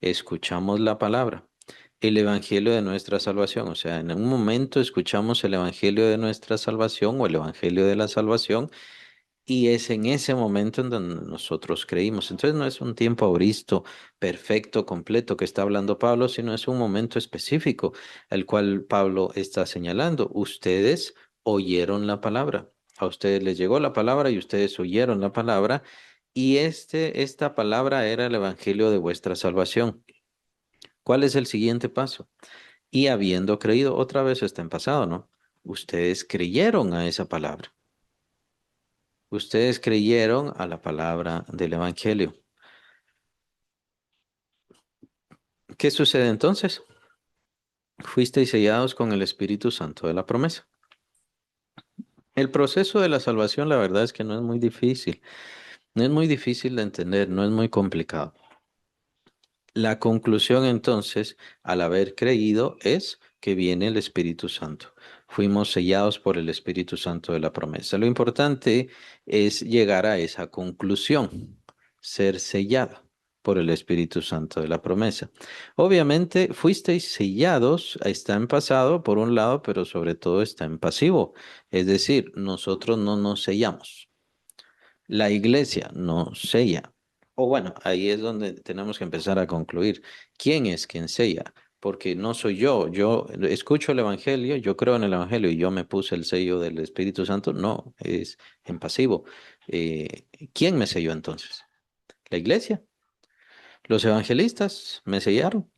Escuchamos la palabra, el evangelio de nuestra salvación, o sea, en un momento escuchamos el evangelio de nuestra salvación o el evangelio de la salvación. Y es en ese momento en donde nosotros creímos. Entonces no es un tiempo auristo, perfecto, completo que está hablando Pablo, sino es un momento específico, el cual Pablo está señalando. Ustedes oyeron la palabra. A ustedes les llegó la palabra y ustedes oyeron la palabra. Y esta palabra era el evangelio de vuestra salvación. ¿Cuál es el siguiente paso? Y habiendo creído, otra vez está en pasado, ¿no? Ustedes creyeron a esa palabra. Ustedes creyeron a la palabra del Evangelio. ¿Qué sucede entonces? Fuisteis sellados con el Espíritu Santo de la promesa. El proceso de la salvación, la verdad es que no es muy difícil. No es muy difícil de entender, no es muy complicado. La conclusión entonces, al haber creído, es que viene el Espíritu Santo. Fuimos sellados por el Espíritu Santo de la promesa. Lo importante es llegar a esa conclusión, ser sellado por el Espíritu Santo de la promesa. Obviamente, fuisteis sellados, está en pasado por un lado, pero sobre todo está en pasivo. Es decir, nosotros no nos sellamos. La iglesia no sella. O bueno, ahí es donde tenemos que empezar a concluir. ¿Quién es quien sella? Porque no soy yo. Yo escucho el Evangelio, yo creo en el Evangelio y yo me puse el sello del Espíritu Santo. No, es en pasivo. ¿Quién me selló entonces? La iglesia. Los evangelistas me sellaron.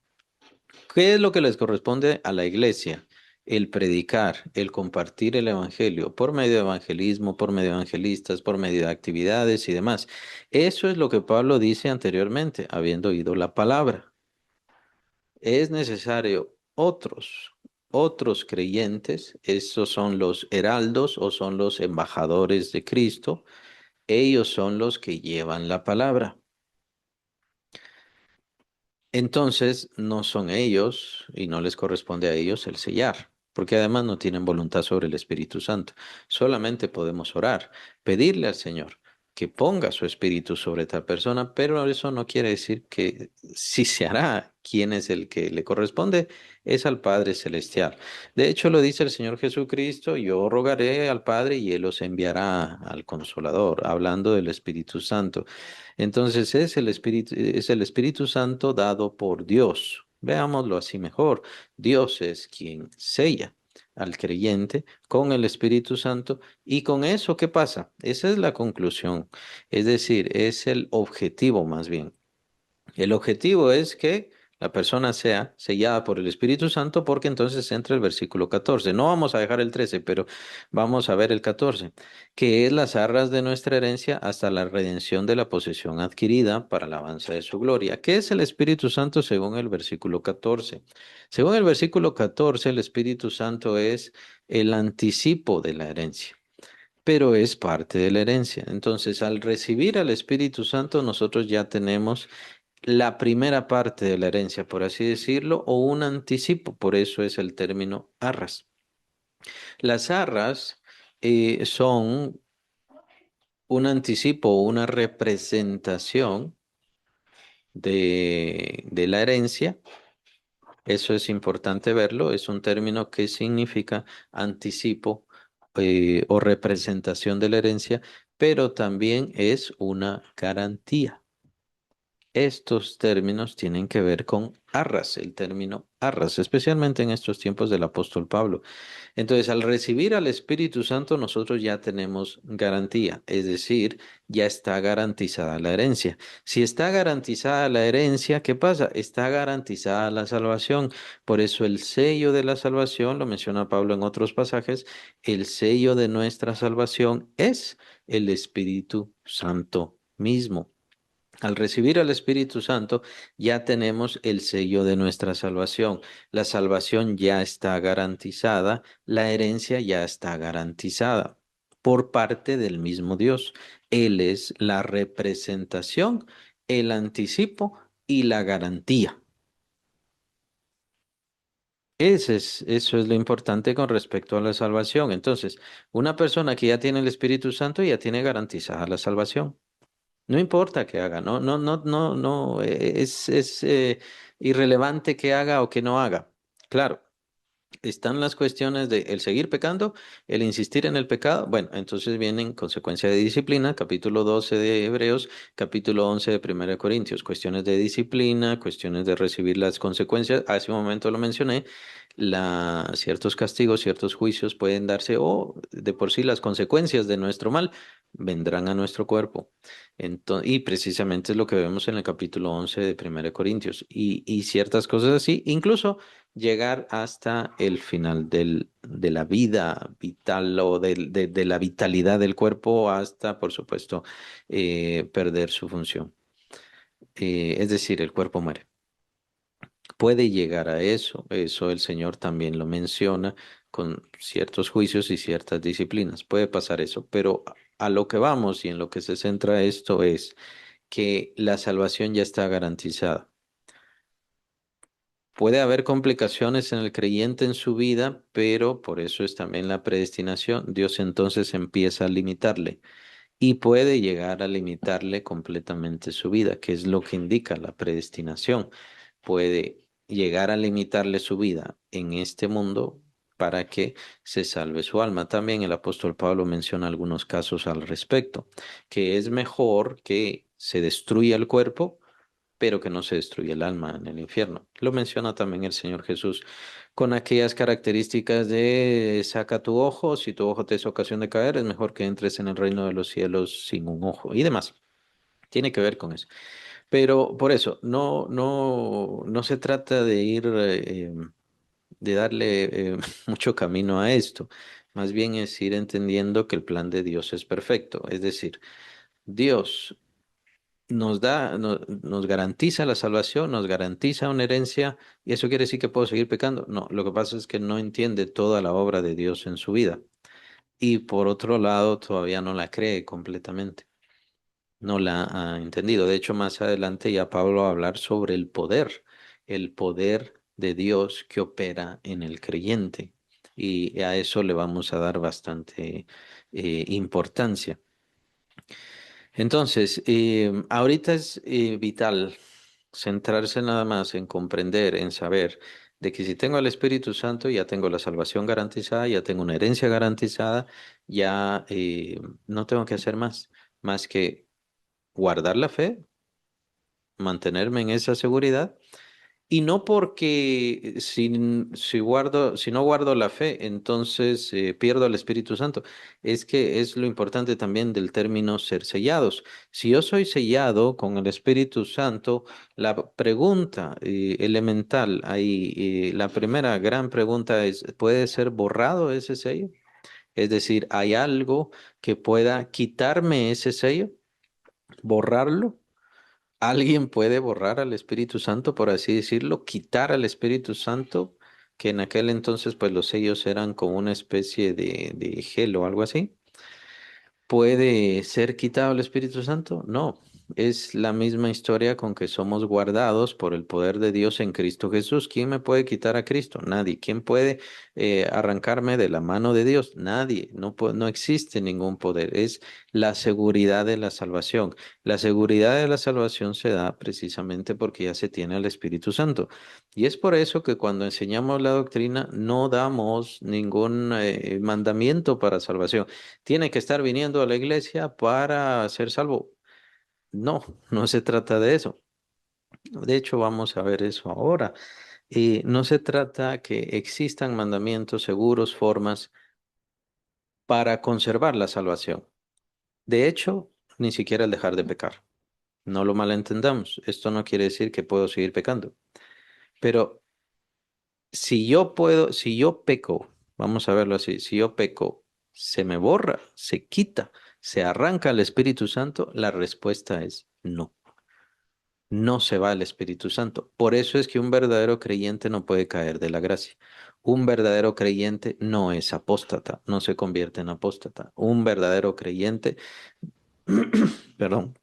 ¿Qué es lo que les corresponde a la iglesia? El predicar, el compartir el evangelio por medio de evangelismo, por medio de evangelistas, por medio de actividades y demás. Eso es lo que Pablo dice anteriormente, habiendo oído la palabra. Es necesario otros creyentes, estos son los heraldos o son los embajadores de Cristo, ellos son los que llevan la palabra. Entonces, no son ellos y no les corresponde a ellos el sellar, porque además no tienen voluntad sobre el Espíritu Santo. Solamente podemos orar, pedirle al Señor que ponga su espíritu sobre tal persona, pero eso no quiere decir que si se hará, quién es el que le corresponde, es al Padre Celestial. De hecho, lo dice el Señor Jesucristo, yo rogaré al Padre y Él os enviará al Consolador, hablando del Espíritu Santo. Entonces es el Espíritu Santo dado por Dios. Veámoslo así mejor. Dios es quien sella al creyente con el Espíritu Santo y con eso, ¿qué pasa? Esa es la conclusión. Es decir, es el objetivo más bien. El objetivo es que la persona sea sellada por el Espíritu Santo porque entonces entra el versículo 14. No vamos a dejar el 13, pero vamos a ver el 14, que es las arras de nuestra herencia hasta la redención de la posesión adquirida para la alabanza de su gloria. ¿Qué es el Espíritu Santo según el versículo 14? Según el versículo 14, el Espíritu Santo es el anticipo de la herencia, pero es parte de la herencia. Entonces, al recibir al Espíritu Santo, nosotros ya tenemos la primera parte de la herencia, por así decirlo, o un anticipo, por eso es el término arras. Las arras son un anticipo o una representación de la herencia. Eso es importante verlo, es un término que significa anticipo o representación de la herencia, pero también es una garantía. Estos términos tienen que ver con arras, el término arras, especialmente en estos tiempos del apóstol Pablo. Entonces, al recibir al Espíritu Santo, nosotros ya tenemos garantía, es decir, ya está garantizada la herencia. Si está garantizada la herencia, ¿qué pasa? Está garantizada la salvación. Por eso el sello de la salvación, lo menciona Pablo en otros pasajes, el sello de nuestra salvación es el Espíritu Santo mismo. Al recibir al Espíritu Santo, ya tenemos el sello de nuestra salvación. La salvación ya está garantizada, la herencia ya está garantizada por parte del mismo Dios. Él es la representación, el anticipo y la garantía. Eso es lo importante con respecto a la salvación. Entonces, una persona que ya tiene el Espíritu Santo ya tiene garantizada la salvación. No importa qué haga, no, es irrelevante que haga o que no haga. Claro, están las cuestiones de el seguir pecando, el insistir en el pecado. Bueno, entonces vienen consecuencias de disciplina, capítulo 12 de Hebreos, capítulo 11 de Primera de Corintios, cuestiones de disciplina, cuestiones de recibir las consecuencias. Hace un momento lo mencioné, ciertos castigos, ciertos juicios pueden darse o de por sí las consecuencias de nuestro mal vendrán a nuestro cuerpo. Y precisamente es lo que vemos en el capítulo 11 de Primera de Corintios y ciertas cosas así, incluso llegar hasta el final de la vida vital o de la vitalidad del cuerpo hasta, por supuesto, perder su función. Es decir, el cuerpo muere. Puede llegar a eso, eso el Señor también lo menciona con ciertos juicios y ciertas disciplinas. Puede pasar eso, pero a lo que vamos y en lo que se centra esto es que la salvación ya está garantizada. Puede haber complicaciones en el creyente en su vida, pero por eso es también la predestinación. Dios entonces empieza a limitarle y puede llegar a limitarle completamente su vida, que es lo que indica la predestinación. Puede llegar a limitarle su vida en este mundo para que se salve su alma. También el apóstol Pablo menciona algunos casos al respecto, que es mejor que se destruya el cuerpo pero que no se destruye el alma en el infierno. Lo menciona también el Señor Jesús con aquellas características de saca tu ojo, si tu ojo te es ocasión de caer, es mejor que entres en el reino de los cielos sin un ojo y demás. Tiene que ver con eso. Pero por eso, no se trata de ir, de darle mucho camino a esto. Más bien es ir entendiendo que el plan de Dios es perfecto. Es decir, Dios nos garantiza la salvación, nos garantiza una herencia, y eso quiere decir que puedo seguir pecando. No, lo que pasa es que no entiende toda la obra de Dios en su vida. Y por otro lado, todavía no la cree completamente. No la ha entendido. De hecho, más adelante ya Pablo va a hablar sobre el poder de Dios que opera en el creyente. Y a eso le vamos a dar bastante importancia. Entonces, ahorita es vital centrarse nada más en comprender, en saber de que si tengo al Espíritu Santo, ya tengo la salvación garantizada, ya tengo una herencia garantizada, ya no tengo que hacer más que guardar la fe, mantenerme en esa seguridad y no porque si no guardo la fe, entonces pierdo el Espíritu Santo. Es que es lo importante también del término ser sellados. Si yo soy sellado con el Espíritu Santo, la pregunta elemental ahí, la primera gran pregunta es, ¿puede ser borrado ese sello? Es decir, ¿hay algo que pueda quitarme ese sello, borrarlo? ¿Alguien puede borrar al Espíritu Santo, por así decirlo, quitar al Espíritu Santo, que en aquel entonces pues los sellos eran como una especie de gel o algo así? ¿Puede ser quitado el Espíritu Santo? No, es la misma historia con que somos guardados por el poder de Dios en Cristo Jesús. ¿Quién me puede quitar a Cristo? Nadie. ¿Quién puede arrancarme de la mano de Dios? Nadie. No existe ningún poder. Es la seguridad de la salvación. La seguridad de la salvación se da precisamente porque ya se tiene al Espíritu Santo. Y es por eso que cuando enseñamos la doctrina no damos ningún mandamiento para salvación. Tiene que estar viniendo a la iglesia para ser salvo. No, no se trata de eso. De hecho, vamos a ver eso ahora. No se trata que existan mandamientos seguros, formas para conservar la salvación. De hecho, ni siquiera el dejar de pecar. No lo malentendamos. Esto no quiere decir que puedo seguir pecando. Pero si yo peco, vamos a verlo así, si yo peco, se me borra, se quita, se arranca el Espíritu Santo, la respuesta es no. No se va el Espíritu Santo. Por eso es que un verdadero creyente no puede caer de la gracia. Un verdadero creyente no es apóstata, no se convierte en apóstata. Un verdadero creyente, perdón,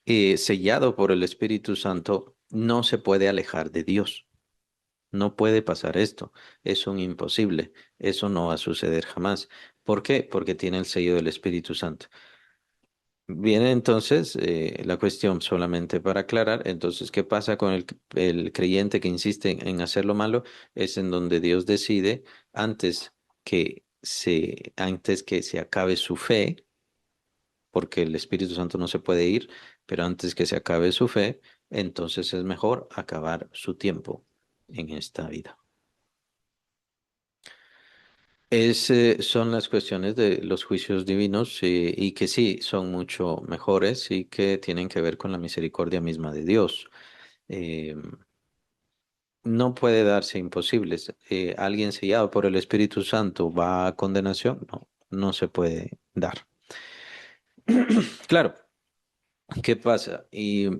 sellado por el Espíritu Santo, no se puede alejar de Dios. No puede pasar esto. Es un imposible. Eso no va a suceder jamás. ¿Por qué? Porque tiene el sello del Espíritu Santo. Viene entonces la cuestión solamente para aclarar. Entonces, ¿qué pasa con el creyente que insiste en hacer lo malo? Es en donde Dios decide antes que se acabe su fe, porque el Espíritu Santo no se puede ir, pero antes que se acabe su fe, entonces es mejor acabar su tiempo en esta vida. Son las cuestiones de los juicios divinos y que sí son mucho mejores y que tienen que ver con la misericordia misma de Dios. Eh, no puede darse imposibles. ¿Alguien sellado por el Espíritu Santo va a condenación? No, no se puede dar. Claro, ¿qué pasa? Y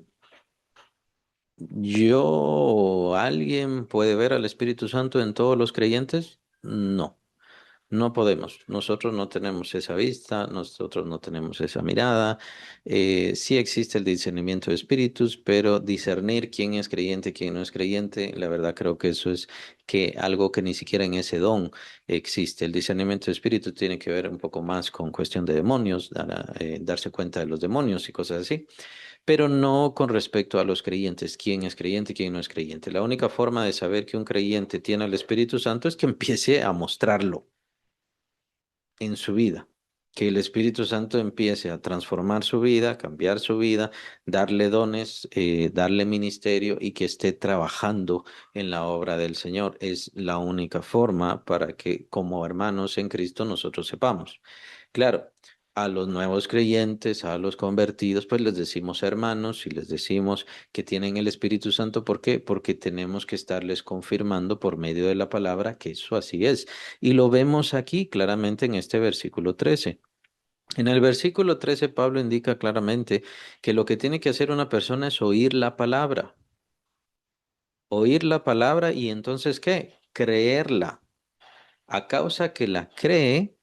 ¿alguien puede ver al Espíritu Santo en todos los creyentes? No. No podemos, nosotros no tenemos esa vista, nosotros no tenemos esa mirada. Sí existe el discernimiento de espíritus, pero discernir quién es creyente, quién no es creyente, la verdad creo que eso es que algo que ni siquiera en ese don existe. El discernimiento de espíritus tiene que ver un poco más con cuestión de demonios, darse cuenta de los demonios y cosas así, pero no con respecto a los creyentes, quién es creyente, quién no es creyente. La única forma de saber que un creyente tiene al Espíritu Santo es que empiece a mostrarlo en su vida, que el Espíritu Santo empiece a transformar su vida, cambiar su vida, darle dones, darle ministerio y que esté trabajando en la obra del Señor. Es la única forma para que como hermanos en Cristo nosotros sepamos. Claro. A los nuevos creyentes, a los convertidos, pues les decimos hermanos y les decimos que tienen el Espíritu Santo. ¿Por qué? Porque tenemos que estarles confirmando por medio de la palabra que eso así es. Y lo vemos aquí claramente en este versículo 13. En el versículo 13, Pablo indica claramente que lo que tiene que hacer una persona es oír la palabra y entonces ¿qué? Creerla. A causa que la cree,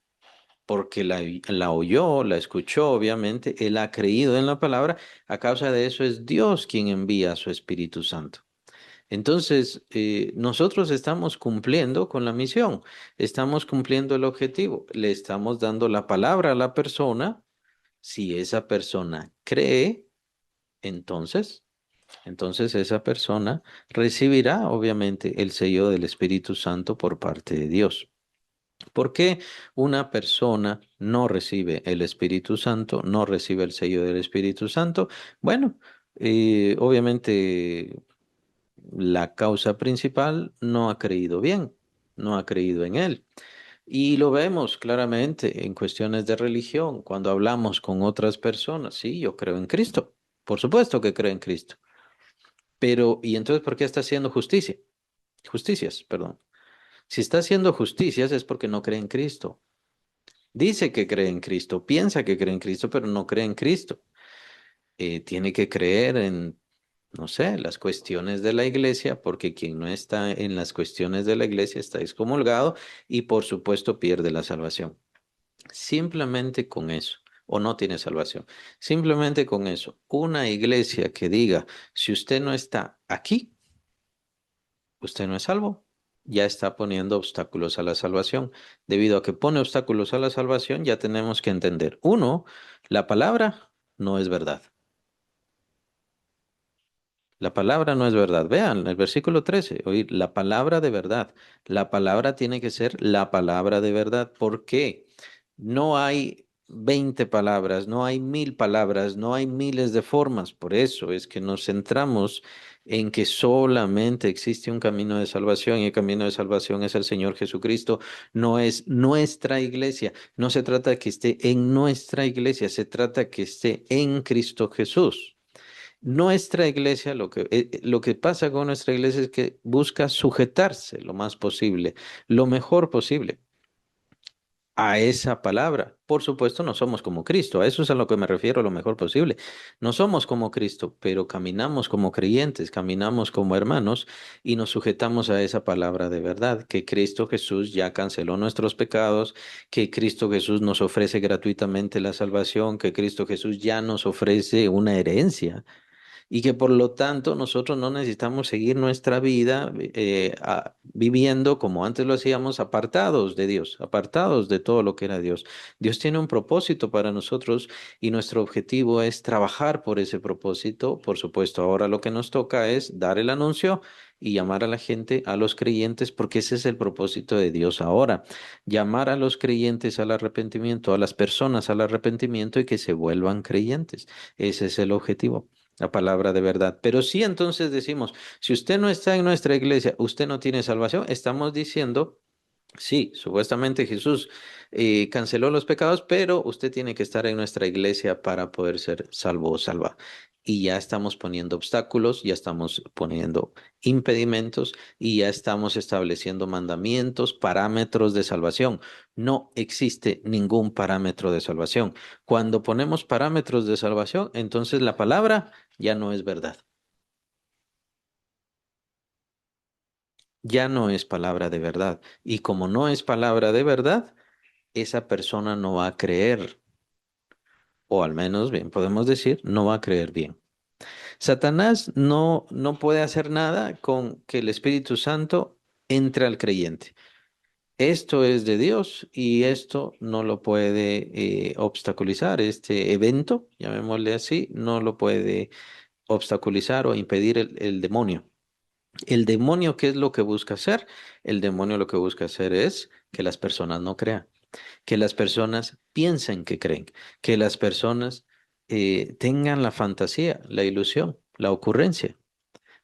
porque la oyó, la escuchó, obviamente, él ha creído en la palabra, a causa de eso es Dios quien envía a su Espíritu Santo. Entonces, nosotros estamos cumpliendo con la misión, estamos cumpliendo el objetivo, le estamos dando la palabra a la persona. Si esa persona cree, entonces, entonces esa persona recibirá, obviamente, el sello del Espíritu Santo por parte de Dios. ¿Por qué una persona no recibe el Espíritu Santo, no recibe el sello del Espíritu Santo? Bueno, obviamente la causa principal no ha creído bien, no ha creído en él. Y lo vemos claramente en cuestiones de religión, cuando hablamos con otras personas. Sí, yo creo en Cristo, por supuesto que creo en Cristo. Pero, ¿y entonces por qué está haciendo justicia? Justicias, perdón. Si está haciendo justicias es porque no cree en Cristo. Dice que cree en Cristo, piensa que cree en Cristo, pero no cree en Cristo. Tiene que creer en, no sé, las cuestiones de la iglesia, porque quien no está en las cuestiones de la iglesia está excomulgado y por supuesto pierde la salvación. Simplemente con eso, o no tiene salvación. Simplemente con eso, una iglesia que diga, si usted no está aquí, usted no es salvo. Ya está poniendo obstáculos a la salvación. Debido a que pone obstáculos a la salvación, ya tenemos que entender. Uno, la palabra no es verdad. La palabra no es verdad. Vean el versículo 13. Oír, la palabra de verdad. La palabra tiene que ser la palabra de verdad. ¿Por qué? No hay 20 palabras, no hay 1000 palabras, no hay miles de formas. Por eso es que nos centramos en que solamente existe un camino de salvación y el camino de salvación es el Señor Jesucristo. No es nuestra iglesia. No se trata de que esté en nuestra iglesia, se trata de que esté en Cristo Jesús. Nuestra iglesia, lo que pasa con nuestra iglesia es que busca sujetarse lo más posible, lo mejor posible a esa palabra. Por supuesto, no somos como Cristo, a eso es a lo que me refiero, lo mejor posible. No somos como Cristo, pero caminamos como creyentes, caminamos como hermanos y nos sujetamos a esa palabra de verdad, que Cristo Jesús ya canceló nuestros pecados, que Cristo Jesús nos ofrece gratuitamente la salvación, que Cristo Jesús ya nos ofrece una herencia y que por lo tanto nosotros no necesitamos seguir nuestra vida viviendo como antes lo hacíamos, apartados de Dios, apartados de todo lo que era Dios. Dios tiene un propósito para nosotros y nuestro objetivo es trabajar por ese propósito. Por supuesto, ahora lo que nos toca es dar el anuncio y llamar a la gente, a los creyentes, porque ese es el propósito de Dios ahora, llamar a los creyentes al arrepentimiento, a las personas al arrepentimiento y que se vuelvan creyentes. Ese es el objetivo. La palabra de verdad. Pero sí, entonces decimos, si usted no está en nuestra iglesia, usted no tiene salvación. Estamos diciendo, sí, supuestamente Jesús canceló los pecados, pero usted tiene que estar en nuestra iglesia para poder ser salvo o salva. Y ya estamos poniendo obstáculos, ya estamos poniendo impedimentos y ya estamos estableciendo mandamientos, parámetros de salvación. No existe ningún parámetro de salvación. Cuando ponemos parámetros de salvación, entonces la palabra ya no es verdad. Ya no es palabra de verdad. Y como no es palabra de verdad, esa persona no va a creer, o al menos bien podemos decir, no va a creer bien. Satanás no puede hacer nada con que el Espíritu Santo entre al creyente. Esto es de Dios y esto no lo puede obstaculizar. Este evento, llamémosle así, no lo puede obstaculizar o impedir el demonio. El demonio, ¿qué es lo que busca hacer? El demonio lo que busca hacer es que las personas no crean, que las personas piensen que creen, que las personas tengan la fantasía, la ilusión, la ocurrencia.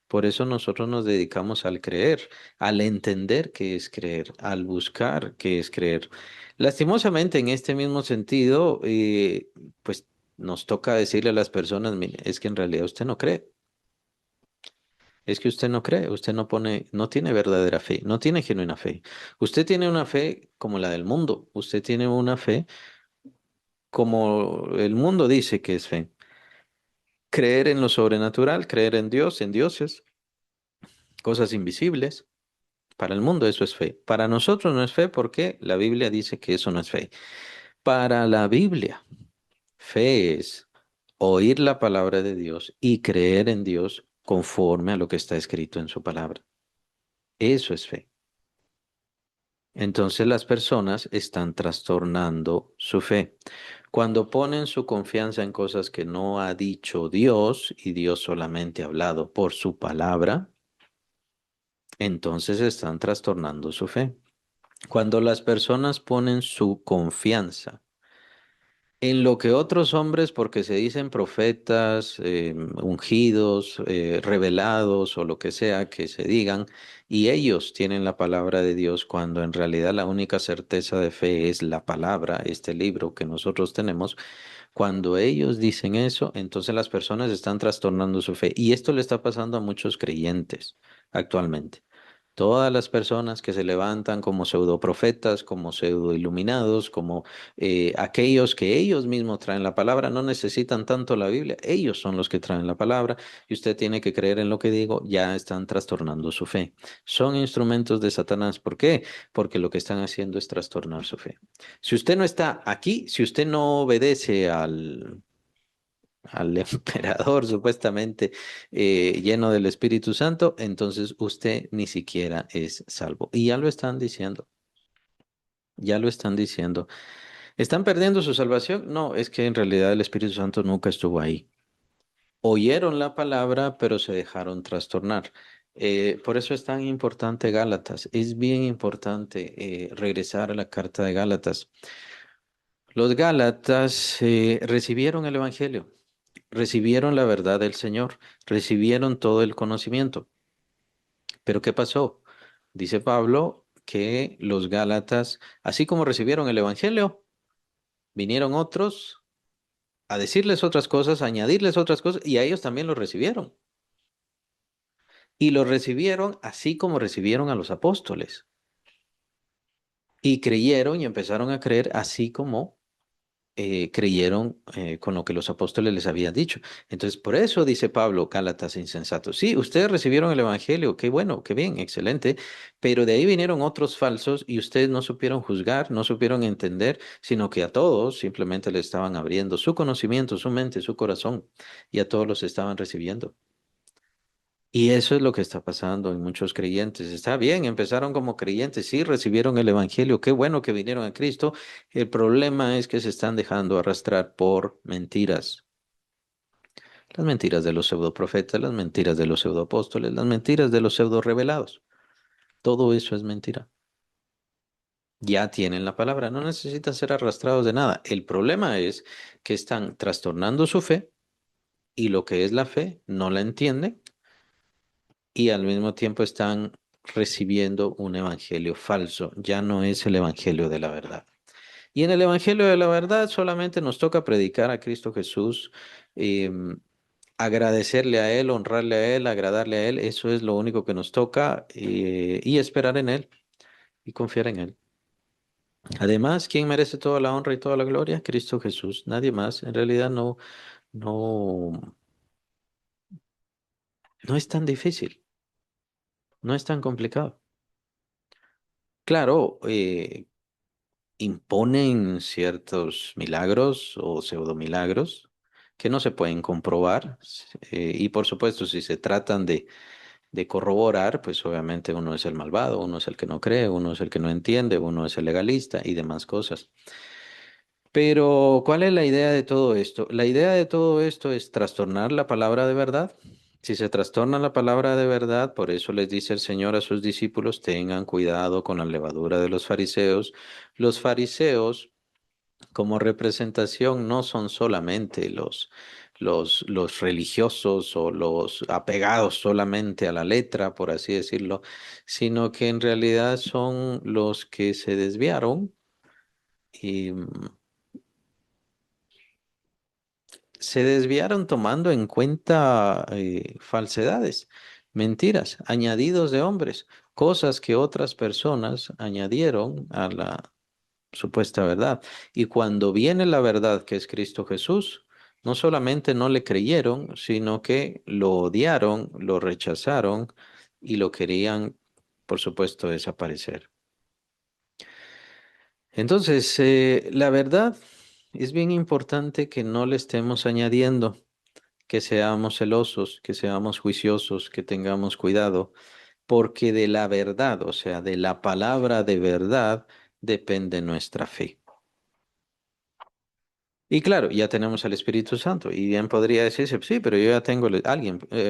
Por eso nosotros nos dedicamos al creer, al entender qué es creer, al buscar qué es creer. Lastimosamente, en este mismo sentido, pues nos toca decirle a las personas, "Mire, es que en realidad usted no cree. Es que usted no cree, usted no pone, no tiene verdadera fe, no tiene genuina fe. Usted tiene una fe como la del mundo, usted tiene una fe como el mundo dice que es fe. Creer en lo sobrenatural, creer en Dios, en dioses, cosas invisibles. Para el mundo eso es fe. Para nosotros no es fe porque la Biblia dice que eso no es fe. Para la Biblia, fe es oír la palabra de Dios y creer en Dios conforme a lo que está escrito en su palabra. Eso es fe. Entonces las personas están trastornando su fe. Cuando ponen su confianza en cosas que no ha dicho Dios y Dios solamente ha hablado por su palabra, entonces están trastornando su fe. Cuando las personas ponen su confianza en lo que otros hombres, porque se dicen profetas, ungidos, revelados o lo que sea que se digan, y ellos tienen la palabra de Dios, cuando en realidad la única certeza de fe es la palabra, este libro que nosotros tenemos, cuando ellos dicen eso, entonces las personas están trastornando su fe. Y esto le está pasando a muchos creyentes actualmente. Todas las personas que se levantan como pseudoprofetas, como pseudo iluminados, como aquellos que ellos mismos traen la palabra, no necesitan tanto la Biblia, ellos son los que traen la palabra y usted tiene que creer en lo que digo, ya están trastornando su fe. Son instrumentos de Satanás. ¿Por qué? Porque lo que están haciendo es trastornar su fe. Si usted no está aquí, si usted no obedece al emperador supuestamente lleno del Espíritu Santo, entonces usted ni siquiera es salvo. Y ya lo están diciendo, ya lo están diciendo. ¿Están perdiendo su salvación? No, es que en realidad el Espíritu Santo nunca estuvo ahí. Oyeron la palabra, pero se dejaron trastornar. Por eso es tan importante Gálatas. Es bien importante regresar a la carta de Gálatas. Los Gálatas recibieron el Evangelio, recibieron la verdad del Señor, recibieron todo el conocimiento. Pero ¿qué pasó? Dice Pablo que los Gálatas, así como recibieron el Evangelio, vinieron otros a decirles otras cosas, a añadirles otras cosas, y a ellos también lo recibieron. Y lo recibieron así como recibieron a los apóstoles. Y creyeron y empezaron a creer así como creyeron con lo que los apóstoles les habían dicho. Entonces, por eso dice Pablo, Gálatas insensatos. Sí, ustedes recibieron el evangelio, qué bueno, qué bien, excelente, pero de ahí vinieron otros falsos y ustedes no supieron juzgar, no supieron entender, sino que a todos simplemente le estaban abriendo su conocimiento, su mente, su corazón, y a todos los estaban recibiendo. Y eso es lo que está pasando en muchos creyentes. Está bien, empezaron como creyentes, sí, recibieron el Evangelio, qué bueno que vinieron a Cristo. El problema es que se están dejando arrastrar por mentiras. Las mentiras de los pseudoprofetas, las mentiras de los pseudoapóstoles, las mentiras de los pseudo revelados. Todo eso es mentira. Ya tienen la palabra, no necesitan ser arrastrados de nada. El problema es que están trastornando su fe y lo que es la fe no la entienden y al mismo tiempo están recibiendo un evangelio falso. Ya no es el evangelio de la verdad. Y en el evangelio de la verdad solamente nos toca predicar a Cristo Jesús, agradecerle a Él, honrarle a Él, agradarle a Él. Eso es lo único que nos toca y esperar en Él y confiar en Él. Además, ¿quién merece toda la honra y toda la gloria? Cristo Jesús, nadie más. En realidad no, no es tan difícil, no es tan complicado. Claro, imponen ciertos milagros o pseudomilagros que no se pueden comprobar. Y por supuesto, si se tratan de corroborar, pues obviamente uno es el malvado, uno es el que no cree, uno es el que no entiende, uno es el legalista y demás cosas. Pero, ¿cuál es la idea de todo esto? La idea de todo esto es trastornar la palabra de verdad. Si se trastorna la palabra de verdad, por eso les dice el Señor a sus discípulos, tengan cuidado con la levadura de los fariseos. Los fariseos como representación no son solamente los religiosos o los apegados solamente a la letra, por así decirlo, sino que en realidad son los que se desviaron y se desviaron tomando en cuenta falsedades, mentiras, añadidos de hombres, cosas que otras personas añadieron a la supuesta verdad. Y cuando viene la verdad, que es Cristo Jesús, no solamente no le creyeron, sino que lo odiaron, lo rechazaron y lo querían, por supuesto, desaparecer. Entonces, la verdad es bien importante que no le estemos añadiendo, que seamos celosos, que seamos juiciosos, que tengamos cuidado, porque de la verdad, o sea, de la palabra de verdad, depende nuestra fe. Y claro, ya tenemos al Espíritu Santo. Y bien podría decirse, sí, pero yo ya tengo,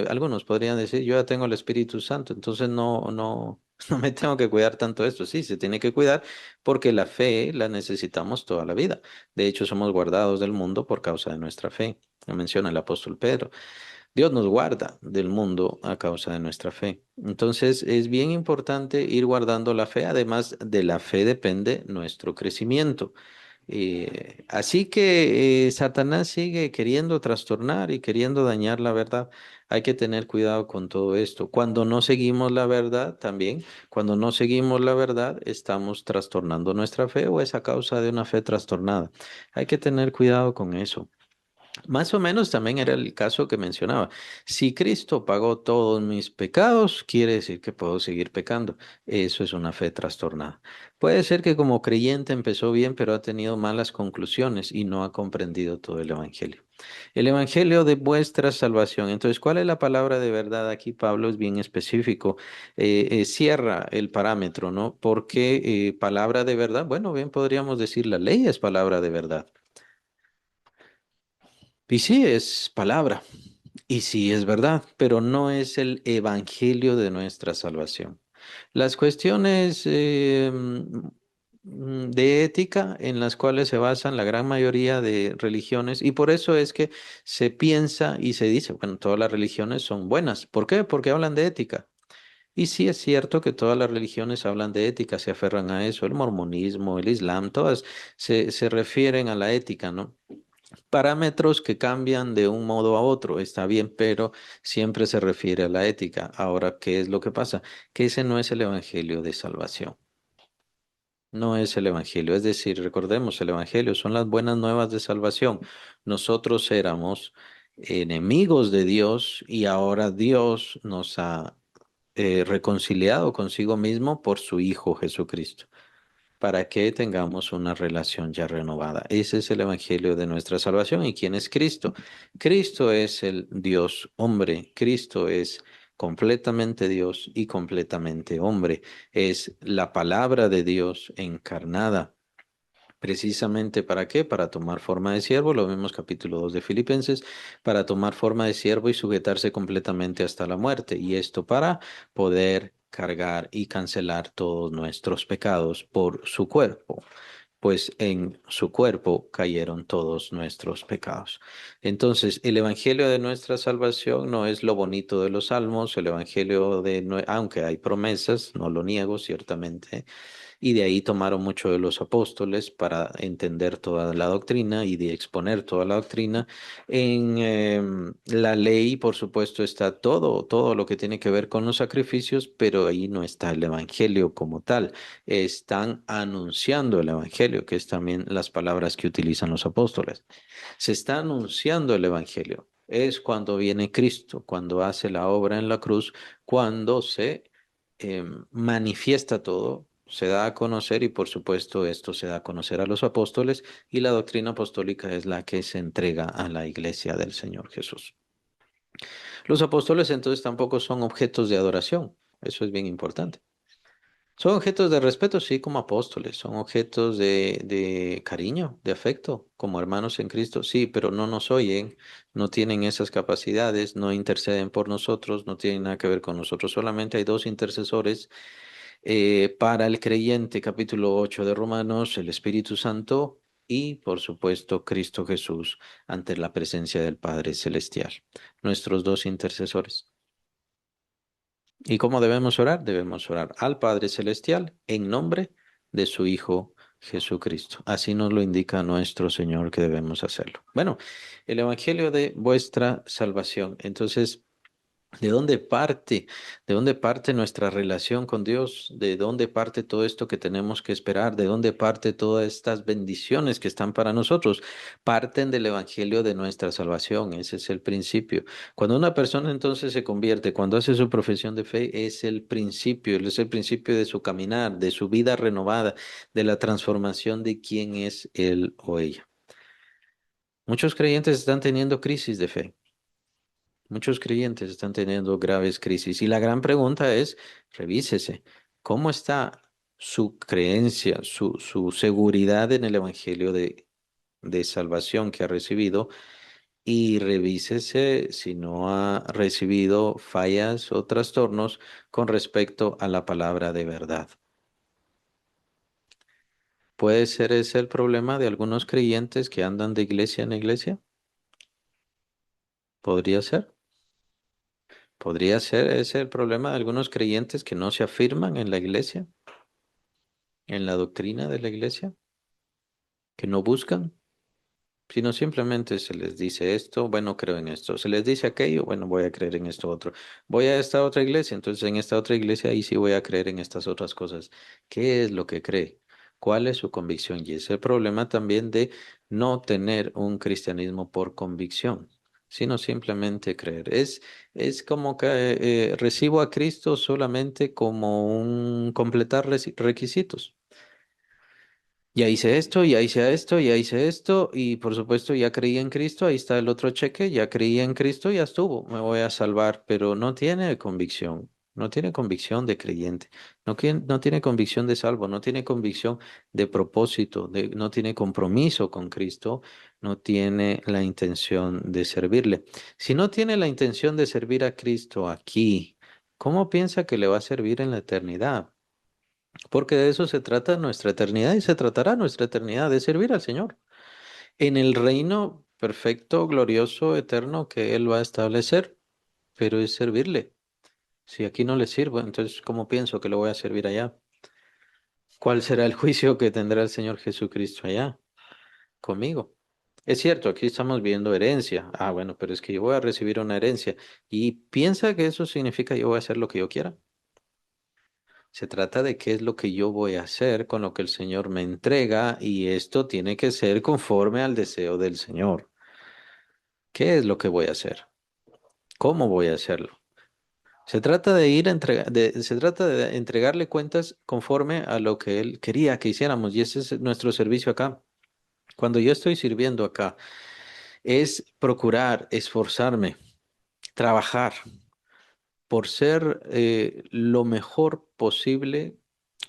algunos podrían decir, yo ya tengo el Espíritu Santo, entonces no me tengo que cuidar tanto esto. Sí, se tiene que cuidar porque la fe la necesitamos toda la vida. De hecho, somos guardados del mundo por causa de nuestra fe. Lo menciona el apóstol Pedro. Dios nos guarda del mundo a causa de nuestra fe. Entonces, es bien importante ir guardando la fe. Además de la fe depende nuestro crecimiento. Así que Satanás sigue queriendo trastornar y queriendo dañar la verdad. Hay que tener cuidado con todo esto. Cuando no seguimos la verdad, también, cuando no seguimos la verdad, estamos trastornando nuestra fe o es a causa de una fe trastornada. Hay que tener cuidado con eso. Más o menos también era el caso que mencionaba. Si Cristo pagó todos mis pecados, quiere decir que puedo seguir pecando. Eso es una fe trastornada. Puede ser que como creyente empezó bien, pero ha tenido malas conclusiones y no ha comprendido todo el Evangelio. El Evangelio de vuestra salvación. Entonces, ¿cuál es la palabra de verdad? Aquí Pablo es bien específico. Cierra el parámetro, ¿no? Porque palabra de verdad, bueno, bien podríamos decir la ley es palabra de verdad. Y sí, es palabra. Y sí, es verdad, pero no es el evangelio de nuestra salvación. Las cuestiones de ética en las cuales se basan la gran mayoría de religiones, y por eso es que se piensa y se dice, bueno, todas las religiones son buenas. ¿Por qué? Porque hablan de ética. Y sí es cierto que todas las religiones hablan de ética, se aferran a eso, el mormonismo, el islam, todas se refieren a la ética, ¿no? Parámetros que cambian de un modo a otro, está bien, pero siempre se refiere a la ética. Ahora, ¿qué es lo que pasa? Que ese no es el evangelio de salvación. No es el Evangelio. Es decir, recordemos, el Evangelio son las buenas nuevas de salvación. Nosotros éramos enemigos de Dios y ahora Dios nos ha reconciliado consigo mismo por su Hijo Jesucristo, para que tengamos una relación ya renovada. Ese es el Evangelio de nuestra salvación. ¿Y quién es Cristo? Cristo es el Dios hombre. Cristo es completamente Dios y completamente hombre. Es la palabra de Dios encarnada. Precisamente para qué? Para tomar forma de siervo, lo vemos capítulo 2 de Filipenses, para tomar forma de siervo y sujetarse completamente hasta la muerte. Y esto para poder cargar y cancelar todos nuestros pecados por su cuerpo, pues en su cuerpo cayeron todos nuestros pecados. Entonces, el evangelio de nuestra salvación no es lo bonito de los salmos, el evangelio de, aunque hay promesas, no lo niego ciertamente, y de ahí tomaron mucho de los apóstoles para entender toda la doctrina y de exponer toda la doctrina. En la ley, por supuesto, está todo lo que tiene que ver con los sacrificios, pero ahí no está el evangelio como tal. Están anunciando el evangelio, que es también las palabras que utilizan los apóstoles. Se está anunciando el evangelio. Es cuando viene Cristo, cuando hace la obra en la cruz, cuando se manifiesta todo, se da a conocer y por supuesto esto se da a conocer a los apóstoles y la doctrina apostólica es la que se entrega a la iglesia del Señor Jesús. Los apóstoles entonces tampoco son objetos de adoración, eso es bien importante. Son objetos de respeto, sí, como apóstoles, son objetos de cariño, de afecto, como hermanos en Cristo, sí, pero no nos oyen, no tienen esas capacidades, no interceden por nosotros, no tienen nada que ver con nosotros, solamente hay dos intercesores para el creyente, capítulo 8 de Romanos, el Espíritu Santo y, por supuesto, Cristo Jesús ante la presencia del Padre Celestial, nuestros dos intercesores. ¿Y cómo debemos orar? Debemos orar al Padre Celestial en nombre de su Hijo Jesucristo. Así nos lo indica nuestro Señor que debemos hacerlo. Bueno, el Evangelio de vuestra salvación. Entonces, ¿de dónde parte? ¿De dónde parte nuestra relación con Dios? ¿De dónde parte todo esto que tenemos que esperar? ¿De dónde parte todas estas bendiciones que están para nosotros? Parten del Evangelio de nuestra salvación. Ese es el principio. Cuando una persona entonces se convierte, cuando hace su profesión de fe, es el principio de su caminar, de su vida renovada, de la transformación de quién es él o ella. Muchos creyentes están teniendo crisis de fe. Muchos creyentes están teniendo graves crisis y la gran pregunta es, revísese, ¿cómo está su creencia, su seguridad en el Evangelio de salvación que ha recibido? Y revísese si no ha recibido fallas o trastornos con respecto a la palabra de verdad. ¿Puede ser ese el problema de algunos creyentes que andan de iglesia en iglesia? ¿Podría ser? ¿Podría ser ese el problema de algunos creyentes que no se afirman en la iglesia, en la doctrina de la iglesia, que no buscan, sino simplemente se les dice esto, bueno, creo en esto, se les dice aquello, bueno, voy a creer en esto otro, voy a esta otra iglesia, entonces en esta otra iglesia ahí sí voy a creer en estas otras cosas? ¿Qué es lo que cree? ¿Cuál es su convicción? Y es el problema también de no tener un cristianismo por convicción, sino simplemente creer. Es como que recibo a Cristo solamente como un completar requisitos. Ya hice esto, ya hice esto, ya hice esto y por supuesto ya creí en Cristo, ahí está el otro cheque, ya creí en Cristo, ya estuvo, me voy a salvar, pero no tiene convicción de creyente, no tiene convicción de salvo, no tiene convicción de propósito, no tiene compromiso con Cristo, no tiene la intención de servirle. Si no tiene la intención de servir a Cristo aquí, ¿cómo piensa que le va a servir en la eternidad? Porque de eso se trata nuestra eternidad y se tratará nuestra eternidad de servir al Señor en el reino perfecto, glorioso, eterno que Él va a establecer, pero es servirle. Si aquí no le sirvo, entonces ¿cómo pienso que lo voy a servir allá? ¿Cuál será el juicio que tendrá el Señor Jesucristo allá conmigo? Es cierto, aquí estamos viendo herencia. Ah, bueno, pero es que yo voy a recibir una herencia y piensa que eso significa yo voy a hacer lo que yo quiera. Se trata de qué es lo que yo voy a hacer con lo que el Señor me entrega y esto tiene que ser conforme al deseo del Señor. ¿Qué es lo que voy a hacer? ¿Cómo voy a hacerlo? Se trata de entregarle cuentas conforme a lo que Él quería que hiciéramos y ese es nuestro servicio acá. Cuando yo estoy sirviendo acá, es procurar, esforzarme, trabajar por ser lo mejor posible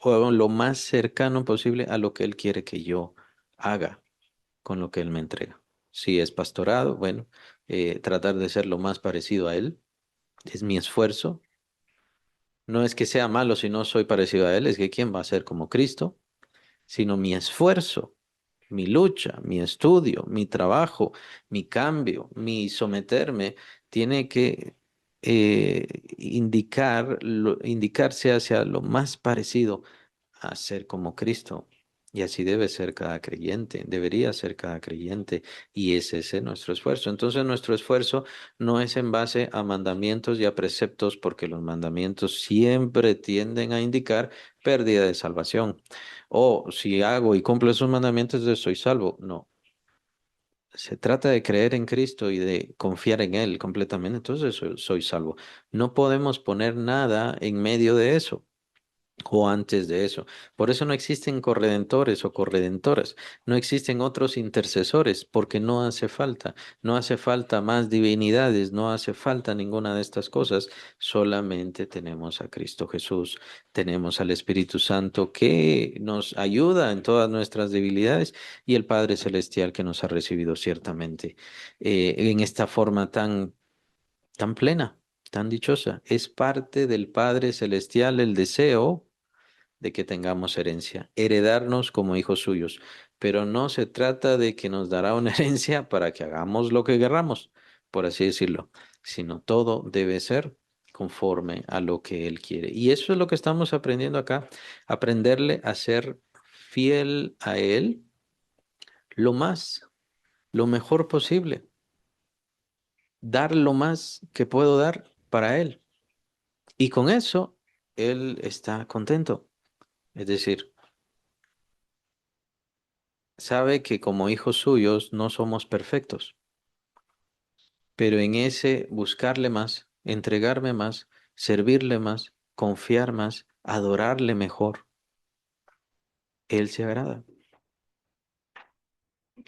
o lo más cercano posible a lo que Él quiere que yo haga con lo que Él me entrega. Si es pastorado, bueno, tratar de ser lo más parecido a Él es mi esfuerzo. No es que sea malo si no soy parecido a Él, es que ¿quién va a ser como Cristo? Sino mi esfuerzo, mi lucha, mi estudio, mi trabajo, mi cambio, mi someterme, tiene que indicarse hacia lo más parecido a ser como Cristo. Y así debe ser cada creyente, debería ser cada creyente, y ese es nuestro esfuerzo. Entonces nuestro esfuerzo no es en base a mandamientos y a preceptos, porque los mandamientos siempre tienden a indicar pérdida de salvación. O si hago y cumplo esos mandamientos, entonces soy salvo. No, se trata de creer en Cristo y de confiar en Él completamente, entonces soy salvo. No podemos poner nada en medio de eso o antes de eso. Por eso no existen corredentores o corredentoras, no existen otros intercesores, porque no hace falta, no hace falta más divinidades, no hace falta ninguna de estas cosas, solamente tenemos a Cristo Jesús, tenemos al Espíritu Santo que nos ayuda en todas nuestras debilidades y el Padre Celestial que nos ha recibido ciertamente en esta forma tan plena. Tan dichosa. Es parte del Padre Celestial el deseo de que tengamos herencia, heredarnos como hijos suyos, pero no se trata de que nos dará una herencia para que hagamos lo que querramos, por así decirlo, sino todo debe ser conforme a lo que Él quiere. Y eso es lo que estamos aprendiendo acá, aprenderle a ser fiel a Él lo más, lo mejor posible, dar lo más que puedo dar para Él. Y con eso, Él está contento. Es decir, sabe que como hijos suyos no somos perfectos, pero en ese buscarle más, entregarme más, servirle más, confiar más, adorarle mejor, Él se agrada.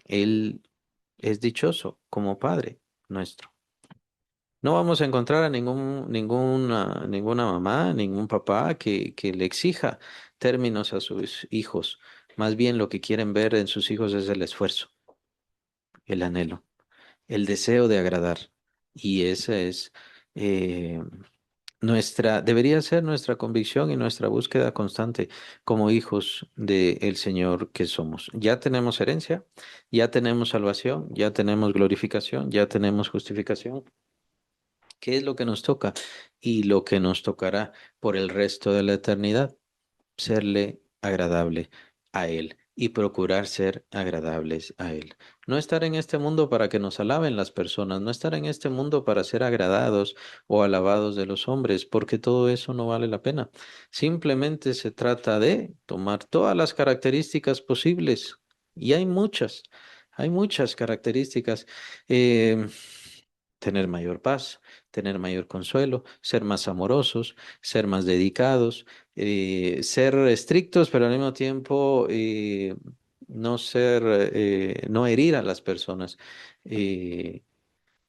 Él es dichoso como Padre nuestro. No vamos a encontrar a ninguna mamá, ningún papá que le exija términos a sus hijos. Más bien lo que quieren ver en sus hijos es el esfuerzo, el anhelo, el deseo de agradar. Y esa es eh, debería ser nuestra convicción y nuestra búsqueda constante como hijos del Señor que somos. Ya tenemos herencia, ya tenemos salvación, ya tenemos glorificación, ya tenemos justificación. ¿Qué es lo que nos toca? Y lo que nos tocará por el resto de la eternidad, serle agradable a Él y procurar ser agradables a Él. No estar en este mundo para que nos alaben las personas, no estar en este mundo para ser agradados o alabados de los hombres, porque todo eso no vale la pena. Simplemente se trata de tomar todas las características posibles, y hay muchas características. eh, Tener mayor paz, tener mayor consuelo, ser más amorosos, ser más dedicados, ser estrictos, pero al mismo tiempo no herir a las personas. eh,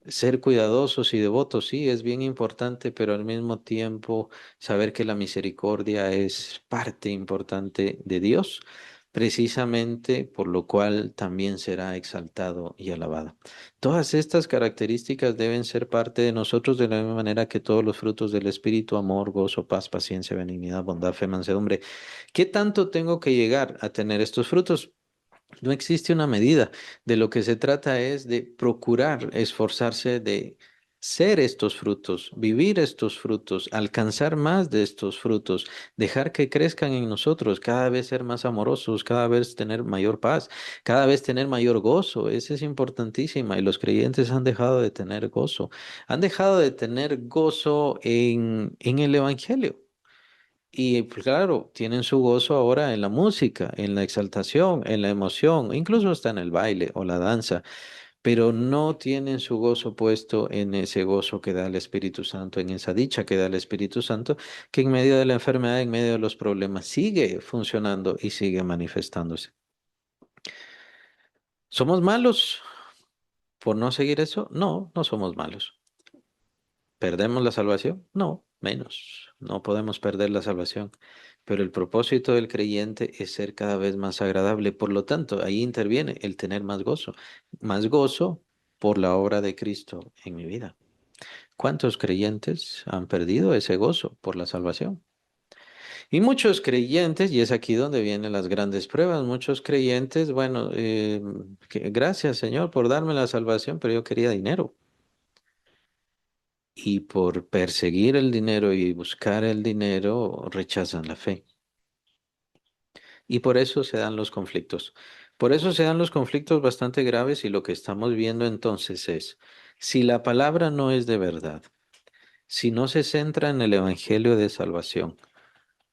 Ser cuidadosos y devotos, sí, es bien importante, pero al mismo tiempo saber que la misericordia es parte importante de Dios, precisamente por lo cual también será exaltado y alabado. Todas estas características deben ser parte de nosotros de la misma manera que todos los frutos del Espíritu, amor, gozo, paz, paciencia, benignidad, bondad, fe, mansedumbre. ¿Qué tanto tengo que llegar a tener estos frutos? No existe una medida. De lo que se trata es de procurar esforzarse de ser estos frutos, vivir estos frutos, alcanzar más de estos frutos, dejar que crezcan en nosotros, cada vez ser más amorosos, cada vez tener mayor paz, cada vez tener mayor gozo. Esa es importantísima y los creyentes han dejado de tener gozo, han dejado de tener gozo en el Evangelio. Y pues, claro, tienen su gozo ahora en la música, en la exaltación, en la emoción, incluso hasta en el baile o la danza, pero no tienen su gozo puesto en ese gozo que da el Espíritu Santo, en esa dicha que da el Espíritu Santo, que en medio de la enfermedad, en medio de los problemas, sigue funcionando y sigue manifestándose. ¿Somos malos por no seguir eso? No, no somos malos. ¿Perdemos la salvación? No, menos. No podemos perder la salvación. Pero el propósito del creyente es ser cada vez más agradable. Por lo tanto, ahí interviene el tener más gozo. Más gozo por la obra de Cristo en mi vida. ¿Cuántos creyentes han perdido ese gozo por la salvación? Y muchos creyentes, y es aquí donde vienen las grandes pruebas, muchos creyentes, bueno, gracias Señor por darme la salvación, pero yo quería dinero. Y por perseguir el dinero y buscar el dinero rechazan la fe. Y por eso se dan los conflictos. Por eso se dan los conflictos bastante graves y lo que estamos viendo entonces es, si la palabra no es de verdad, si no se centra en el Evangelio de salvación,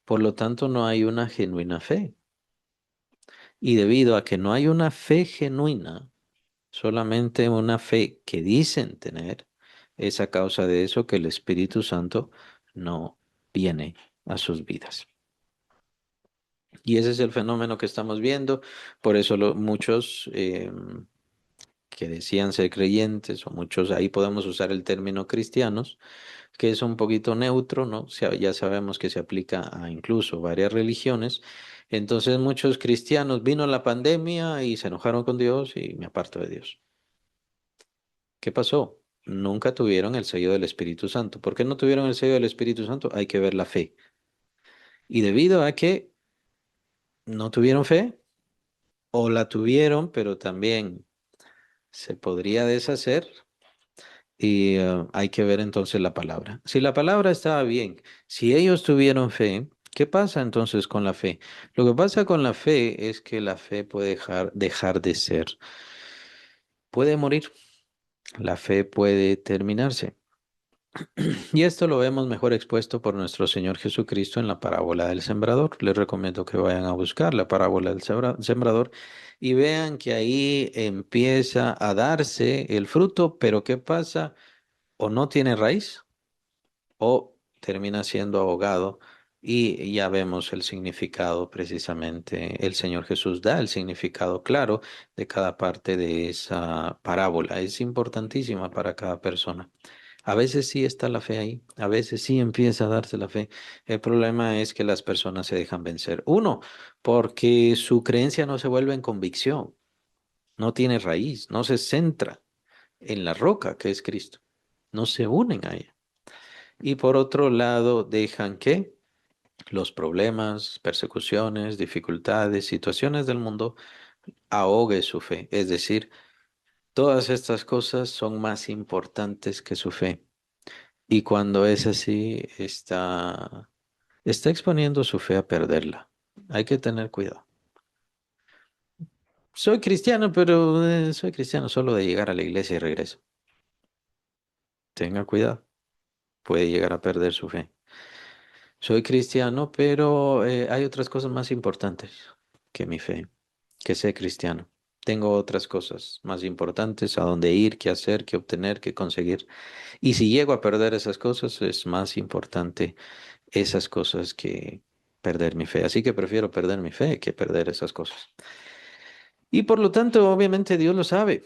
por lo tanto no hay una genuina fe. Y debido a que no hay una fe genuina, solamente una fe que dicen tener, es a causa de eso que el Espíritu Santo no viene a sus vidas. Y ese es el fenómeno que estamos viendo. Por eso muchos que decían ser creyentes, o muchos, ahí podemos usar el término cristianos, que es un poquito neutro, ¿no? Ya sabemos que se aplica a incluso varias religiones. Entonces muchos cristianos vino la pandemia y se enojaron con Dios y me aparto de Dios. ¿Qué pasó? Nunca tuvieron el sello del Espíritu Santo. ¿Por qué no tuvieron el sello del Espíritu Santo? Hay que ver la fe. Y debido a que no tuvieron fe, o la tuvieron, pero también se podría deshacer, y hay que ver entonces la palabra. Si la palabra estaba bien, si ellos tuvieron fe, ¿qué pasa entonces con la fe? Lo que pasa con la fe es que la fe puede dejar de ser, puede morir, la fe puede terminarse. Y esto lo vemos mejor expuesto por nuestro Señor Jesucristo en la parábola del sembrador. Les recomiendo que vayan a buscar la parábola del sembrador y vean que ahí empieza a darse el fruto, pero ¿qué pasa? O no tiene raíz o termina siendo ahogado y ya vemos el significado precisamente. El Señor Jesús da el significado claro de cada parte de esa parábola. Es importantísima para cada persona. A veces sí está la fe ahí, a veces sí empieza a darse la fe. El problema es que las personas se dejan vencer. Uno, porque su creencia no se vuelve en convicción, no tiene raíz, no se centra en la roca que es Cristo, no se unen a ella. Y por otro lado, dejan que los problemas, persecuciones, dificultades, situaciones del mundo ahogue su fe. Es decir, todas estas cosas son más importantes que su fe. Y cuando es así, está exponiendo su fe a perderla. Hay que tener cuidado. Soy cristiano, pero soy cristiano solo de llegar a la iglesia y regreso. Tenga cuidado, puede llegar a perder su fe. Soy cristiano, pero hay otras cosas más importantes que mi fe, que ser cristiano. Tengo otras cosas más importantes a dónde ir, qué hacer, qué obtener, qué conseguir. Y si llego a perder esas cosas, es más importante esas cosas que perder mi fe. Así que prefiero perder mi fe que perder esas cosas. Y por lo tanto, obviamente Dios lo sabe.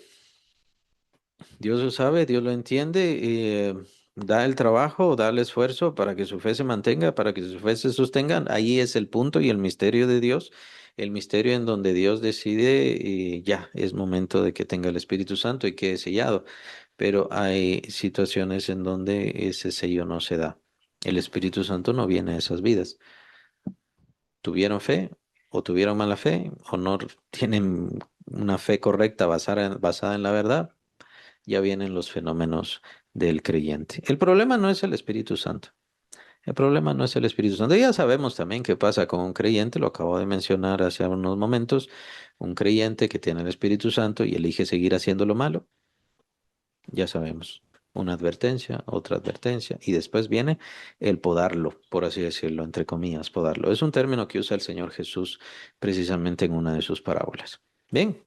Dios lo sabe, Dios lo entiende y da el trabajo, da el esfuerzo para que su fe se mantenga, para que su fe se sostenga. Ahí es el punto y el misterio de Dios, el misterio en donde Dios decide y ya es momento de que tenga el Espíritu Santo y quede sellado. Pero hay situaciones en donde ese sello no se da. El Espíritu Santo no viene a esas vidas. ¿Tuvieron fe o tuvieron mala fe o no tienen una fe correcta basada en la verdad? Ya vienen los fenómenos del creyente. El problema no es el Espíritu Santo. El problema no es el Espíritu Santo. Ya sabemos también qué pasa con un creyente, lo acabo de mencionar hace unos momentos, un creyente que tiene el Espíritu Santo y elige seguir haciendo lo malo, ya sabemos. una advertencia, otra advertencia, y después viene el podarlo, por así decirlo, entre comillas, podarlo. Es un término que usa el Señor Jesús precisamente en una de sus parábolas. Bien,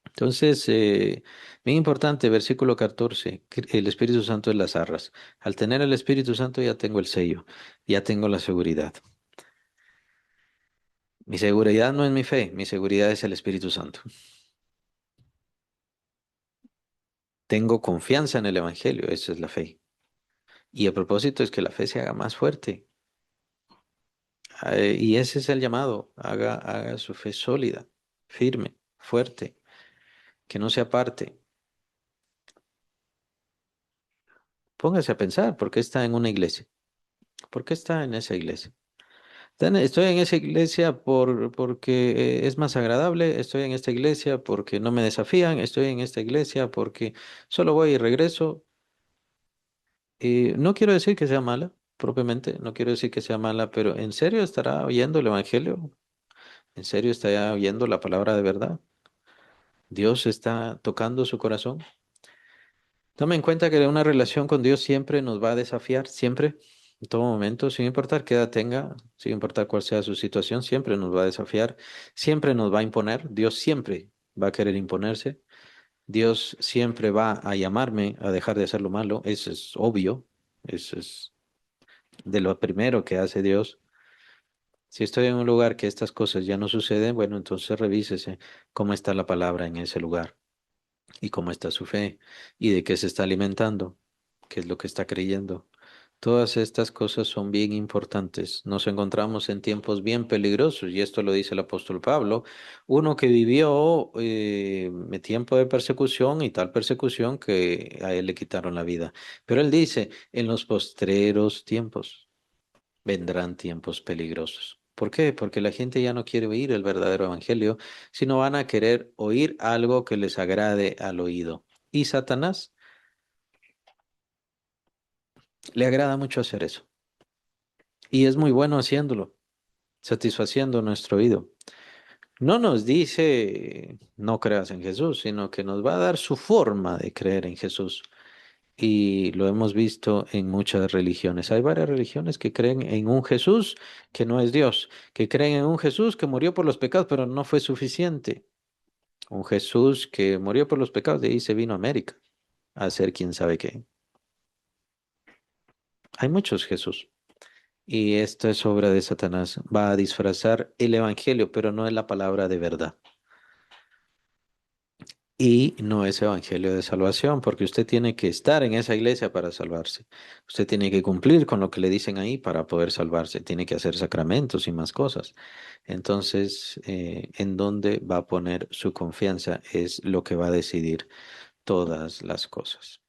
entonces, bien importante, versículo 14, que el Espíritu Santo es las arras. Al tener el Espíritu Santo ya tengo el sello, ya tengo la seguridad. Mi seguridad no es mi fe, mi seguridad es el Espíritu Santo. Tengo confianza en el Evangelio, esa es la fe. Y el propósito es que la fe se haga más fuerte. Y ese es el llamado, haga su fe sólida, firme, fuerte, que no se aparte. Póngase a pensar, ¿por qué está en una iglesia? ¿Por qué está en esa iglesia? Estoy en esa iglesia porque es más agradable, estoy en esta iglesia porque no me desafían, estoy en esta iglesia porque solo voy y regreso. No quiero decir que sea mala, propiamente, no quiero decir que sea mala, pero ¿en serio estará oyendo el Evangelio? ¿En serio estará oyendo la palabra de verdad? ¿Dios está tocando su corazón? Tome en cuenta que una relación con Dios siempre nos va a desafiar, siempre, en todo momento, sin importar qué edad tenga, sin importar cuál sea su situación, siempre nos va a desafiar, siempre nos va a imponer. Dios siempre va a querer imponerse. Dios siempre va a llamarme a dejar de hacer lo malo. Eso es obvio. Eso es de lo primero que hace Dios. Si estoy en un lugar que estas cosas ya no suceden, bueno, entonces revísese cómo está la palabra en ese lugar y cómo está su fe y de qué se está alimentando, qué es lo que está creyendo. Todas estas cosas son bien importantes. Nos encontramos en tiempos bien peligrosos y esto lo dice el apóstol Pablo, uno que vivió tiempo de persecución y tal persecución que a él le quitaron la vida. Pero él dice, en los postreros tiempos vendrán tiempos peligrosos. ¿Por qué? Porque la gente ya no quiere oír el verdadero evangelio, sino van a querer oír algo que les agrade al oído. Y Satanás le agrada mucho hacer eso. Y es muy bueno haciéndolo, satisfaciendo nuestro oído. No nos dice no creas en Jesús, sino que nos va a dar su forma de creer en Jesús. Y lo hemos visto en muchas religiones. Hay varias religiones que creen en un Jesús que no es Dios, que creen en un Jesús que murió por los pecados, pero no fue suficiente. Un Jesús que murió por los pecados, de ahí se vino a América a hacer quién sabe qué. Hay muchos Jesús. Y esto es obra de Satanás. Va a disfrazar el Evangelio, pero no es la palabra de verdad. Y no es evangelio de salvación, porque usted tiene que estar en esa iglesia para salvarse. Usted tiene que cumplir con lo que le dicen ahí para poder salvarse. Tiene que hacer sacramentos y más cosas. Entonces, en dónde va a poner su confianza es lo que va a decidir todas las cosas.